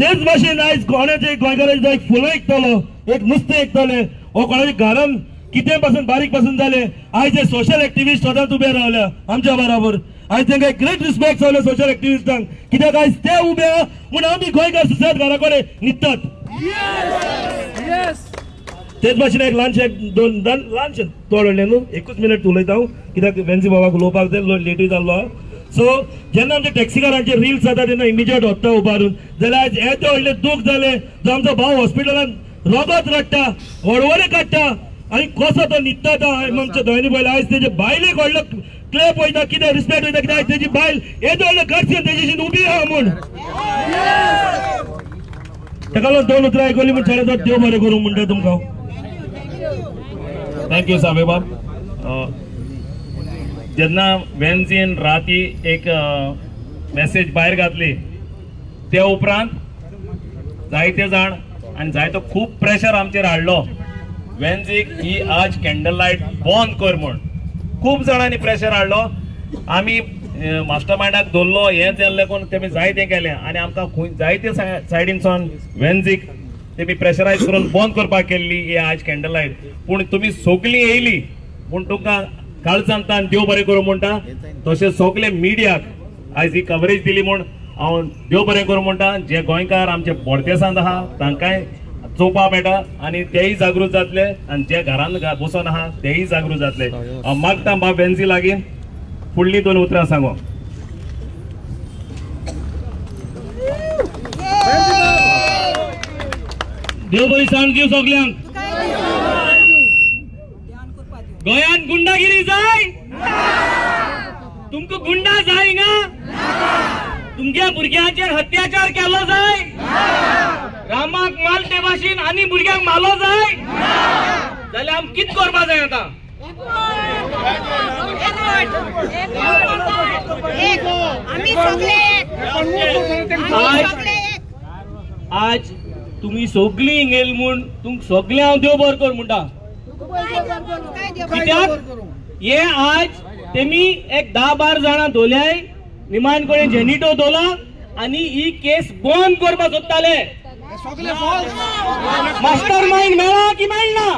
[SPEAKER 17] तेच भाशेन आयज कोणाचे गोंयकारांचे एक फुलां विकतलो एक नुस्तें विकतले वो कोणाच्या घरान कितें पासून बारीक पासून जाले आयज हे सोशल एक्टिविस्ट सदांच उबे रावल्या आमच्या बरोबर आयज तांकां ग्रेट रिस्पेक्ट जालो सोशल एक्टिविस्टांक कित्याक आयज ते उबे आहा म्हूण आमी गोंयकार सुसेग घरा कडेन न्हिदतात तेच भाशेन एक ल्हानशें ल्हानशें तोडलें न्हू 1 मिनट उलयता हांव कित्याक वेन्सी बाबाक उलोवपाक जाय लेटूय जाल्लो सो जेन्ना आमच्या टॅक्सीकारांचे रील्स जाता तेन्ना इमिजिएट वता उबारून जाल्यार आयज येदे व्हडले दूख जाले जो आमचो भाव हॉस्पिटलान रगत रडटा वडवडे काडटा आनी कसो तो न्हिदता तो आमच्या दोळ्यांनी पळयला आयज तेजे बायलेक व्हडलो क्लेप वयता कितें रिस्पेक्ट वयता कित्याक आयज तेजी बायल येदे व्हडले घरच्यान तेजेशी उबी आहा म्हूण ताका लागून 2 उतरां आयकली म्हूण थोडे देव बरें करूं म्हणटा तुमकां
[SPEAKER 2] थँक्यू साबेबाब जेन्ना वेन्सीन राती एक मेसेज भायर घातली ते उपरांत जायते जाण आनी जायतो खूब प्रेशर आमचेर हाडलो वेन्सीक ही आज कॅन्डल लायट बंद कर म्हूण खूब जाणांनी प्रेशर हाडलो आमी मास्टर मायंडाक दवरलो हें जाल्लें कोण तेमी जायतें केलें आनी आमकां जायते सायडीनसून वेन्सीक तेमी प्रेशरायज करून बंद करपाक केल्ली ही आज कॅन्डल लायट पूण तुमी सगळीं येयली पूण तुमकां काल सांगता देव बरें करूं म्हणटा तशें सगळे मिडियाक आयज ही कवरेज दिली म्हूण हांव देव बरें करूं म्हणटा जे गोंयकार आमचे बोडकेसांत आहा तांकांय चोवपाक मेळटा आनी तेय जागृत जातले आनी जे घरान बसून आहा तेय जागृत जातले हांव मागता बाब वेन्सी लागीं फुडलीं 2 उतरां सांगो
[SPEAKER 17] देव बरी सांग दिव सगळ्यांक गोंयान गुंडागिरी जाय तुमकां गुंडा जाय हिंगा तुमच्या भुरग्यांचेर अत्याचार केलो जाय रामाक माल ते भाशेन आनी भुरग्यांक मारलो जाय जाल्यार आमी कितें करपा जाय आतां आज तुम्ही सगळीं हिंगेल म्हूण तुमकां सगळें हांव देव बरें कर म्हणटा कित्याक हे आज तेमी एक 10-12 जाणां दवरल्याय निमाण कडेन जेनिटो दवरला आनी ही केस बंद करपा सोदताले मास्टर माइंड मेळ्ळा की मेळना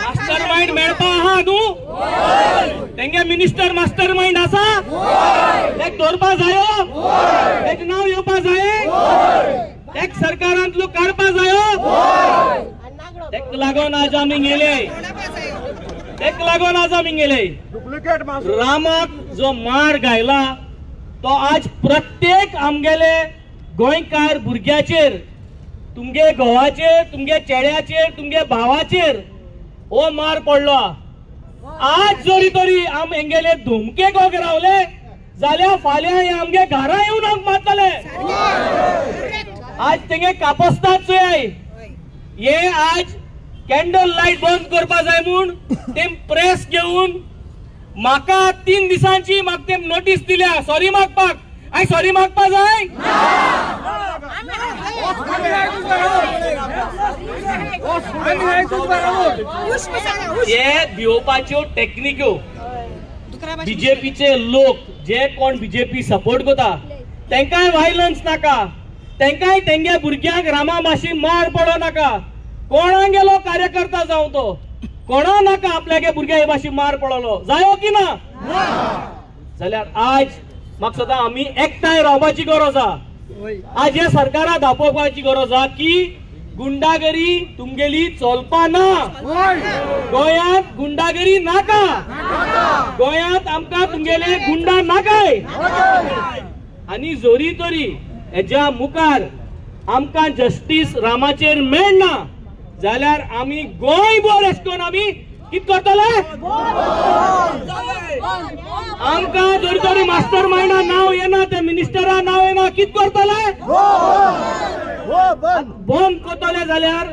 [SPEAKER 17] मास्टर माइंड मेळपा आहा न्हू तेंगे मिनिस्टर मास्टर माइंड आसा तेक दवरपा जायो तेजें नांव येवपा जाय तेक सरकारांतलो काडपा जायो तेक लागून आज आमी गेले तेक लागून आज आमी गेले रामाक जो मार घायला तो आज प्रत्येक आमगेले गोंयकार भुरग्याचेर तुमगे घोवाचेर तुमगे चेड्याचेर तुमगे भावाचेर हो मार पडलो आज जरी तरी आम हेंगेले धुमके गोग रावले जाल्यार फाल्यां हे आमगे घरा येवन आमकां मारतले आज तेंगे कापस्ताद चोय हे आज कॅन्डल लायट बंद करपा जाय म्हूण तेम प्रेस घेवन म्हाका 3 दिसांची म्हाका तेम नोटीस दिल्या सॉरी मागपाक आय सॉरी मागपा जाय हे भिवपाच्यो टॅक्निक्यो बीजेपीचे लोक जे कोण बीजेपी सपोर्ट करता तेंकाय व्हायलन्स नाका तेंकाय तेंगे भुरग्यांक रामा माशी मार पडो नाका कोणा गेलो कार्यकर्ता जावं तो कोणा नाका आपल्यागे भुरग्या हे भाशी मार पडलो जायो की ना जाल्यार आज म्हाका सदां आमी एकठांय रावपाची गरज आसा
[SPEAKER 10] आज ह्या सरकाराक दाखोवपाची गरज आहा की गुंडागरी तुमगेली चलपा ना. गोंयांत गुंडागरी नाका. गोंयांत आमकां तुमगेले गुंडा नाकाय. आणि जोरी तरी हेच्या मुखार आमकां जस्टीस रामाचेर मेळना जाल्यार आमी गोंयभर अशें करून आमी कितें करतले. आमकां जोरी तरी मास्टर माइंडा नांव येना, ते मिनिस्टरा नांव येना, कितें करतले. बंद करतले जाल्यार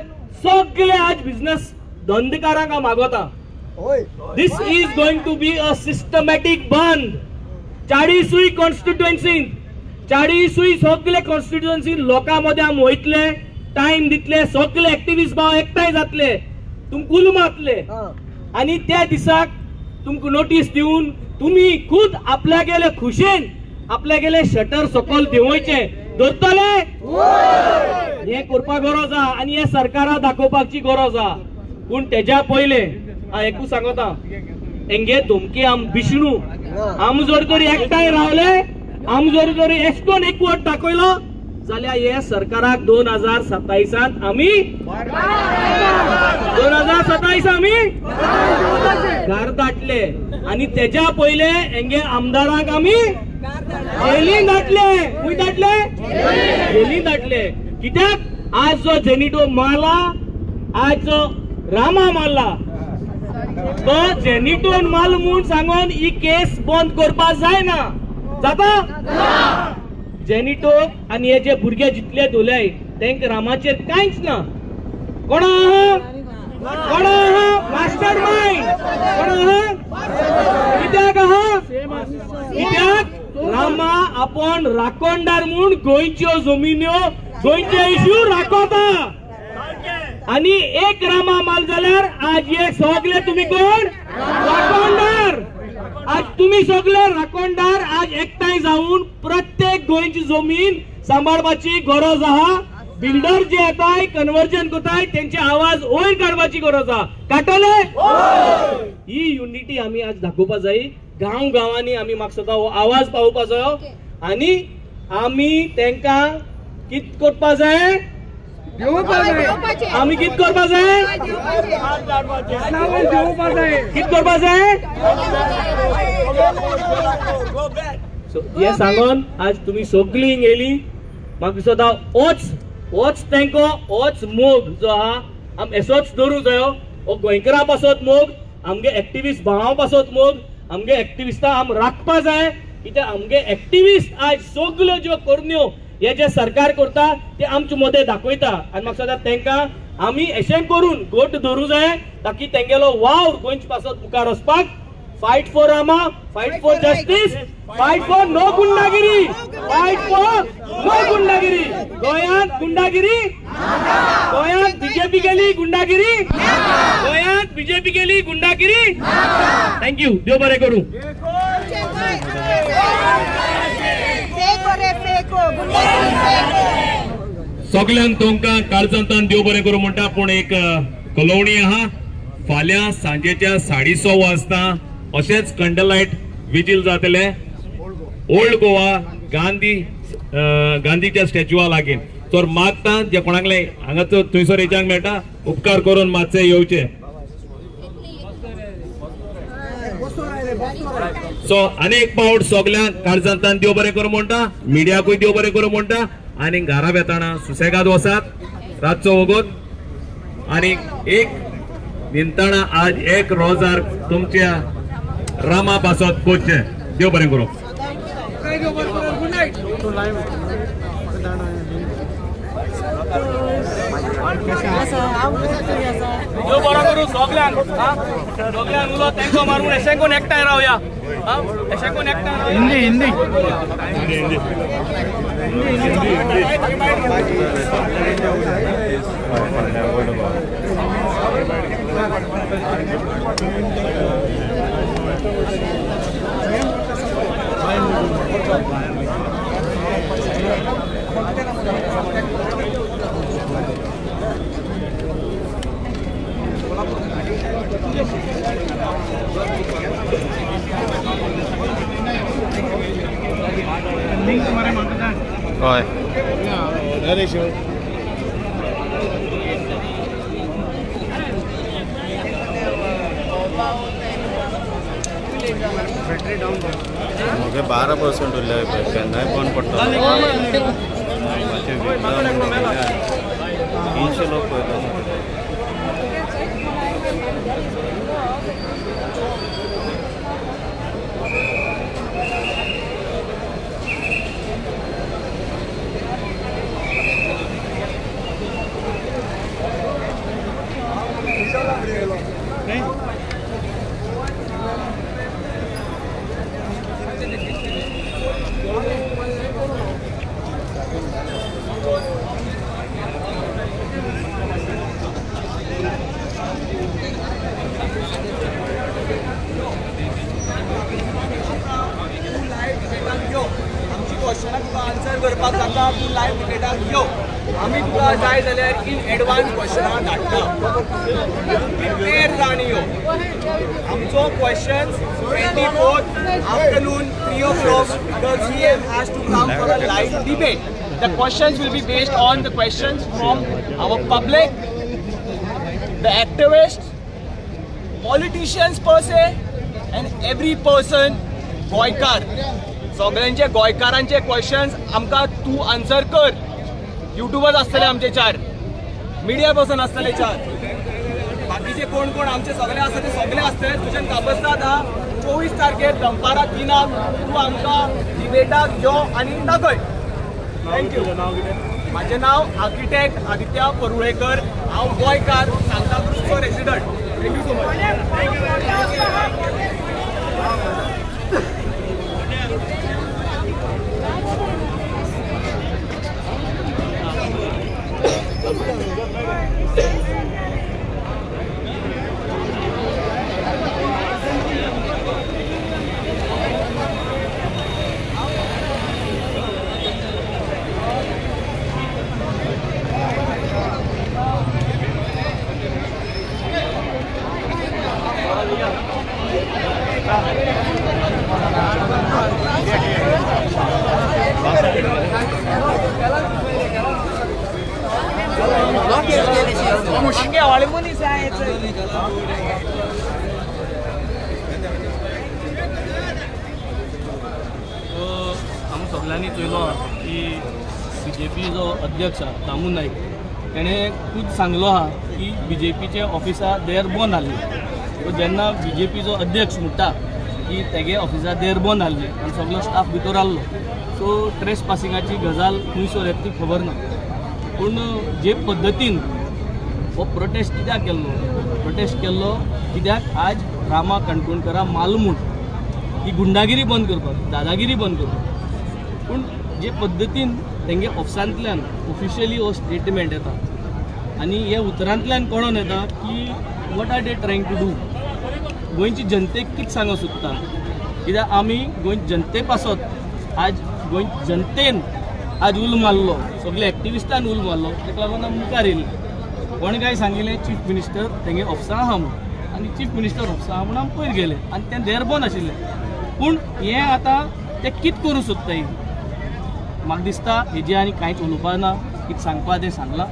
[SPEAKER 10] सगळे आज बिझनेस धंदेकारांक मागवता. This is going to be a systematic bandh. 40 कॉन्स्टिट्युएन्सीन 40 सगळे कॉन्स्टिट्युएन्सीन लोकांमध्ये आमी वयतले, टाइम दितले, सगळे एक्टिव्हिस्ट भाव एकठांय जातले, तुमकां उलमातले आणि त्या दिसाक तुमकां नोटीस दिवन तुम्ही खुद आपल्या गेले खुशेन आपल्या गेले शटर सकल देंवयचे धरतले. हे करपाक गरज आहा आणि हे सरकाराक दाखोवपाची गरज आहा. पूण तेज्या पयले हांव एकूच सांगता, हेंगे धमकी आम विष्णू आम जर तरी एकठांय रावले, आम जर तरी एशकोन एकवट दाखयलो जाल्यार हे सरकाराक 2027 आमी 2027 आमी घर धाडले आणि तेज्या पयले हेंगे आमदारांक आमी जेलीन धाडले. खंय धाडले? जेलीन धाडले. कित्याक आज जो जेनिटो मारला, आज जो रामा मारला, तो जेनिटोन माल म्हणून सांगून ही केस बंद करपाक जायना. जाता? जेनिटो आणि हे जे भुरगे जितले धुले तांकां रामाचेर कांयच ना. कोण आहा? कोण आहा? मास्टर माइंड कोण आहा? कित्याक आहा? कित्याक रामा आपण राखणदार म्हणून गोंयच्यो जमिन्यो गोंयचे इश्यू राखता. आणि एक रामा माल जाल्यार आज हे सगळे तुम्ही कोण? राखणदार. आज तुम्ही सगळे राखणदार आज एकठांय जाऊन प्रत्येक गोंयची जमीन सांबाळपाची गरज आहा. बिल्डर जे येताय कन्वर्जन करताय त्यांचे आवाज वयर काडपाची गरज आहा. काडटले? ही युनिटी आमी आज दाखोवपा जाय. गांव गांवांनी आमी म्हाका सदां हो आवाज पावोवपा जायो आणि आमी तांकां कित करपा जाय? आमी कित करपा जाय? कित करपा जाय? हे सांगून आज तुम्ही सगळीं गेली. म्हाका दिसता होच तांकां होच मोग जो आहा आमी एसोच धरूं जायो. हो गोंयकारां पासत मोग, आमगे एक्टिव्हिस्ट भावां पासत मोग, आमगे एक्टिव्हिस्टां आम राखपा जाय. कित्याक आमगे एक्टिव्हिस्ट आज सगळ्यो ज्यो करण्यो हे जे सरकार करता ते आमचे मदें दाखयता आणि म्हाका दिसता तांकां आमी अशें करून गोट धरूं जाय ताकी तेंगेलो वावर गोंयचे पासत मुखार वचपाक. Fight for Rama, fight for justice, fight for no goondagiri, fight for no goondagiri. गोंयांत गुंडागिरी, गोंयांत बीजेपी गेली गुंडागिरी, गोंयांत बीजेपी गेली गुंडागिरी. थँक्यू. देव बरें करूं.
[SPEAKER 2] सगळ्यांक तुमकां काळजांतल्यान देव बरें करूं म्हणटा. पूण एक कळवणी आहा, फाल्यां सांजेच्या 6:30 वाजता अशेंच कैंडल लायट विजील जातले ओल्ड गोवा गांधीच्या स्टॅच्यूआ लागीं. तर मागता जे कोणाकले हांगा थंयसर येवंक मेळटा उपकार करून मातशे येवचे. सो आनी एक पावट सगळ्यांक काळजांतल्यान देव बरें करूं म्हणटा. मिडियाकूय देव बरें करूं म्हणटा. आणि घरा येताना सुसेगाद वसात, रातचो वगत आणि एक निमताना आज एक रोजार तुमच्या रामा पासत पोचचे. देव बरें करूं.
[SPEAKER 10] देव बरो करूं सगळ्यांक. सगळ्यांक उलो तेंको मारून अशें कोण एकठांय रावया. अशें कोण एकठांय हिंदी लिंक तुम्हारे मांगता है.
[SPEAKER 4] हय मुगे 12% उरले केन्नाय बंद पडटा 300 लोक पळयता
[SPEAKER 7] आन्सर करपाक जाता तूं लायव्ह टिकेटाक यो आमी तुका जाय जाल्यार इन एडवान्स क्वेश्चनां धाडटा प्रिपेर जावन यो आमचो questions 24th afternoon 3 o'clock the CM has to come for a live debate. The questions will be based on the questions from our public, the activists, politicians per se and every person गोयकार सगळ्यांचे गोयकारांचे questions आमकां तूं answer कर. YouTuber आसतले आमचे 4 media person आसतले 4 बाकीचे कोण कोण आमचे सगळे आसता ते सगळे आसतले. तुज्यान काबस्ताद आहा 24 तारखेर दनपारां 3 तूं आमकां डिबेटाक यो आनी दाखय. थँक्यू. म्हाजें नांव आर्किटेक्ट आदित्य परुळेकर. हांव गोयकार सांताक्रुजचो रेसिडंट. Thank you so much.
[SPEAKER 18] आमी सगळ्यांनी चोयलो की BJP जो अध्यक्ष दामू नाईक तेणें खूब सांगलो आहा की BJPचे ऑफिसां देर बंद आहली. सो जेन्ना BJP जो अध्यक्ष म्हणटा की तेगे ऑफिसां देर बंद आहली आनी सगळो स्टाफ भितर आहलो सो ट्रेस पासिंगाची गजाल खंयसर येता ती खबर ना. पूण जे पद्दतीन हो प्रोटेस्ट कित्याक केल्लो कित्याक आज रामा काणकोणकरां मालमूट ही गुंडागिरी बंद करपाक दादागिरी बंद करपाक. पूण जे पद्दतीन तेंगे ऑफिसांतल्यान ऑफिशियली हो स्टेटमेंट येता आनी हे उतरांतल्यान कळोन येता की what are they trying to do. गोंयची जनतेक कितें सांगूंक सोदता कित्याक आमी गोंय जनते पासत आज गोंय जनतेन आज उलो मारलो सगळे एक्टिविस्टान उलो मारलो ताका लागून आमी मुखार येयली. कोण काय सांगिल्लें चीफ मिनिस्टर तेंगे ऑफिसां आहा म्हणून आनी चीफ मिनिस्टर ऑफिसां आहा म्हणून आमी पयर गेले आनी तें देर बंद आशिल्लें. पूण हें आतां ते कितें करूं सोदताय म्हाका दिसता हेजेर आनी कांयच उलोवपा ना. कितें सांगपा तें सांगलां.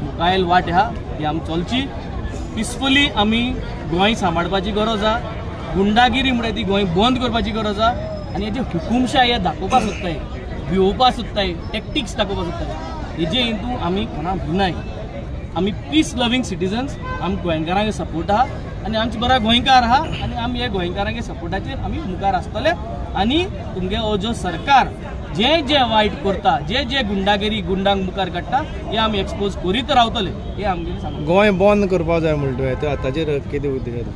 [SPEAKER 18] मुखायल वाट आहा ती आमी चलची पिसफुली. आमी गोंय सांबाळपाची गरज आहा. गुंडागिरी म्हणटा ती गोंय बंद करपाची गरज आहा आनी हेजे हुकुमशाही हे दाखोवपा सोदताय भिवोवपा सोदताय टॅक्टिक्स दाखोवपा सोदताय. हेजे हितून आमी कोणाक भिनाय. आमी पीस लवींग सिटिजन्स आमी गोंयकारांक सपोर्ट आहा आनी आमचे बरा गोंयकार आहा आनी आमी हे गोंयकारांच्या सपोर्टाचेर आमी मुखार आसतले. आनी तुमगे हो जो सरकार जे वायट करता जे गुंडागिरी गुंडांक मुखार काडटा हे आमी एक्सपोज करीत रावतले. हे आमगेलें सांगप.
[SPEAKER 4] गोंय बंद करपाक जाय म्हणटा आतांचेर कितें उद्देश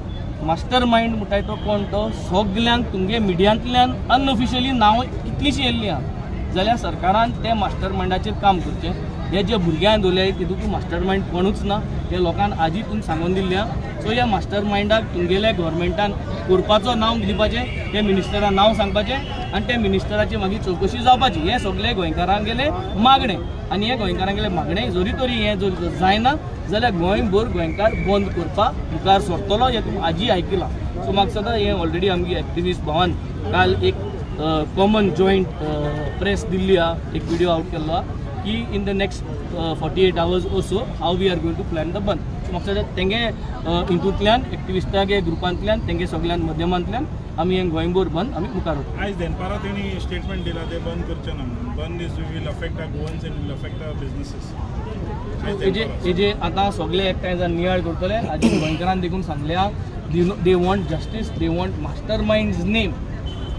[SPEAKER 18] मास्टर मायंड म्हणटाय तो कोण तो सगल्यांक तुमगे मिडियांतल्यान अनऑफिशियली नांव कितलींशीं येयल्लीं आहा जाल्यार सरकारान ते मास्टर मायंडाचेर काम करचें. हे जे भुरग्यांक दवरल्याय तितूंत मास्टर मायंड कोणूच ना. हे लोकांक आजी तुमकां सांगून दिल्ल्या. सो ह्या मास्टर मायंडाक तुमगेल्या गव्हर्मेंटान करपाचो नांव दिवपाचें ते मिनिस्टरान नांव सांगपाचें आनी त्या मिनिस्टराची मागीर चवकशी जावपाची. हे सगळे गोंयकारांगेले मागणें आनी हे गोंयकारांगेले मागणें जरी तरी हें जर जायना जाल्यार गोंयभर गोंयकार बंद करपाक मुखार सरतलो. हें तुमी आजी आयकलां. सो म्हाका सदां हें ऑलरेडी आमगे एक्टिविस्ट भावान काल एक कॉमन जॉईंट प्रेस दिल्ली हा एक व्हिडिओ आउट केल्लो हा की in the next 48 hours also how we are going to plan the bandh. म्हाका दिसता तेंगे हितूंतल्यान एक्टिविस्टांगे ग्रुपांतल्यान तेंगे सगळ्यां माध्यमांतल्यान आमी हें गोंयभर बंद आमी मुखार वता.
[SPEAKER 19] आयज दनपारां तेणी स्टेटमेंट दिला ते बंद करचे ना म्हणून. Bandh is will affect our Goans and will affect our businesses.
[SPEAKER 18] हेजे आतां सगळे एकठांय जावन नियाळ करतले. आजी गोंयकारांक देखून सांगल्या they want justice, they want master minds name.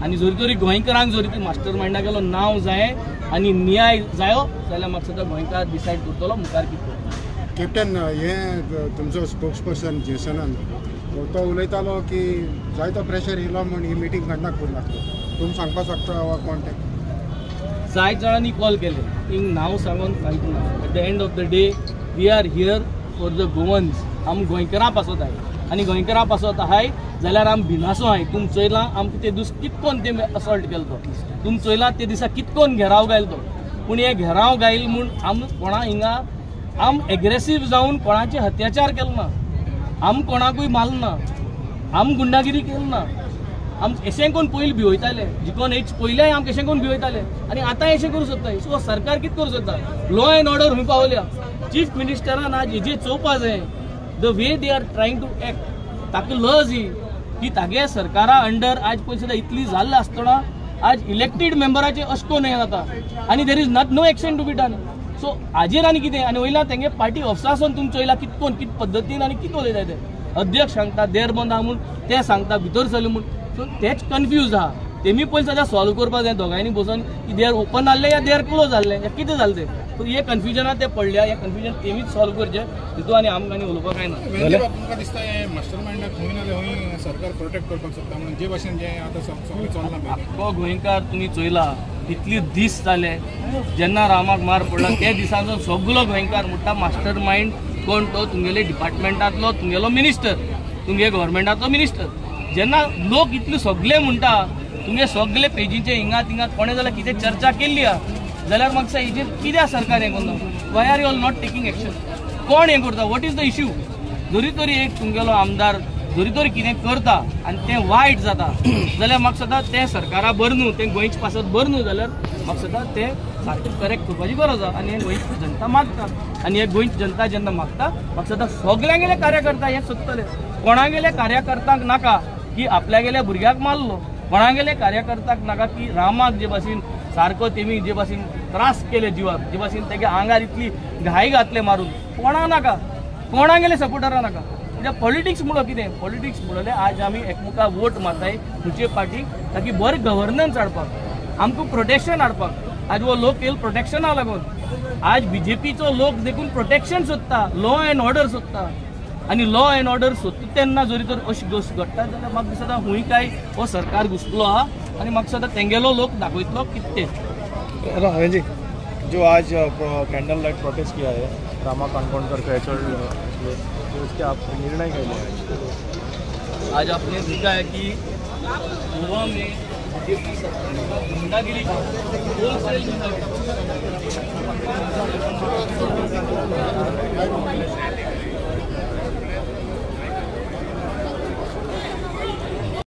[SPEAKER 18] आनी जरी तरी गोंयकारांक जरी ती मास्टर माइंडागेलो नांव जाय आनी न्याय जायो जाल्यार म्हाका दिसता गोंयकार डिसायड करतलो मुखार कितें.
[SPEAKER 20] कॅप्टन हे तुमचो स्पोक्स पर्सन जेसनान तो उलयतालो की जायतो प्रेशर येयलो म्हूण ही मिटींग कंडक्ट करूं लागलो. तुमी सांगपाक शकता वा कोण ते?
[SPEAKER 18] जाय जाणांनी कॉल केले हिंग नांव सांगून कांयच ना. At the end of the day we are here for the Goans. आमी गोंयकारां पासत आहाय आनी गोंयकारां पासत आहाय जाल्यार आमी भिनासो आहाय. तुमी चोयलां आमकां ते दीस कितकोन ते असॉल्ट केलो तो. तुमी चोयलां ते दिसा कितकोन घेराव गायलो तो. पूण हे घेराव गायल म्हूण आमी कोणा हिंगा आम एग्रेसीव जावन कोणाचे अत्याचार केलो ना. आम कोणाकूय मारलो ना. आम गुंडागिरी केली ना. आम अशें कोण पयलीं भिवयताले जिकोन हेच पयलेंय आमकां अशें कोण भिवयताले आनी आतां अशें करूं सोदताय. सो सरकार कितें करूं सोदता? लॉ एंड ऑर्डर खंय पावल्या. चीफ मिनिस्टरान आज हेजेर चोवपा जाय the way they are trying to act. ताका लज ही की तागे सरकारा अंडर आज पळय सुद्दां इतली जाल्ली आसतना आज इलेक्टेड मेंबराचे अशें कोन हें जाता आनी there is no action to be done. So हाजेर आनी कितें आनी वयल्या तेंगे पार्टी ऑफिसासून तुमी चोयला कितकोन कित पद्दतीन आनी कितें उलयताय ते. अध्यक्ष सांगता देर बंद आहा म्हूण ते सांगता भितर चली म्हूण. सो तेच कन्फ्यूज आहा. तेमी पयलीं सद्या सॉल्व करपाक जाय दोगांयनी बसून की दे आर ओपन जाल्ले या दे आर क्लोज जाल्ले या कितें जालें ते. सो हे कन्फ्युजनान ते पडल्या. हे कन्फ्युजन तेमीच सॉल्व करचे. तितून आनी आमकां आनी उलोवपाक काय ना.
[SPEAKER 20] तुमकां दिसता हे मास्टर माइंडाक खंय ना खंय सरकार प्रोटेक्ट करपाक शकता म्हणून जे भाशेन जे आतां सगळें चल्लां
[SPEAKER 18] तो गोंयकार तुमी चोयला इतले दीस जाले जेन्ना रामाक मार पडला ते दिसाचो सगळो गोंयकार म्हणटा मास्टर माइंड कोण तो तुमगेले डिपार्टमेंटांतलो तुमगेलो मिनिस्टर तुमगे गव्हर्मेंटाचो मिनिस्टर. जेन्ना लोक इतले सगळे म्हणटा तुमगे सगळे पेजीचे हिंगा तिंगा कोणें जाल्यार कितें चर्चा केल्ली आहा जाल्यार म्हाका हेजेर कित्याक सरकार हें करना? Why are you all not taking action? कोण हें करता? What is the issue? जरी तरी एक तुमगेलो आमदार जरी तरी कितें करता आनी तें वायट जाता जाल्यार म्हाका सदां तें सरकारा बरें न्हू तें गोंयच्या पासत बरें न्हू जाल्यार म्हाका सदां तें सारकें करेक्ट करपाची गरज आहा. आनी हें गोंयची जनता मागता. आनी हे गोंयची जनता जेन्ना मागता म्हाका सदां सगळ्यांगेले कार्यकर्ता हें सोदतले. कोणागेले कार्यकर्त्यांक नाका की आपल्यागेल्या भुरग्याक मारलो. कोणागेले कार्यकर्त्याक नाका की रामाक जे भाशेन सारको तेमी जे भाशेन त्रास केले जिवाक जे भाशेन तेगे आंगार इतली घाय घातले मारून कोणा नाका. कोणागेले सपोर्टरा नाका. कित्याक पॉलिटिक्स म्हणलो कितें? पॉलिटिक्स म्हणले आज आमी एकमेकाक वोट मारताय खंयचे पार्टीक ताकी बरें गव्हर्नन्स हाडपाक आमकां प्रोटेक्शन हाडपाक. आज हो लोक येयलो प्रोटेक्शना लागून. आज बीजेपीचो लोक देखून प्रोटेक्शन सोदता लॉ एंड ऑर्डर सोदता. आनी लॉ एंड ऑर्डर सोदता तेन्ना जरी तर अशी गोश्ट घडटा जाल्यार म्हाका दिसता खूंय काय हो सरकार घुसलो आहा आनी म्हाका सदां तेंगेलो लोक दाखयतलो कितें तें.
[SPEAKER 4] जी जो आज कैंडल लाइट प्रोटेस्ट किया है रामा काणकोणकर कैचल तो उसके आप निर्णय क्या लिया?
[SPEAKER 18] आज आपने देखा है कि गोवा में बीजेपी सरकार गुंडागिरी होलसेल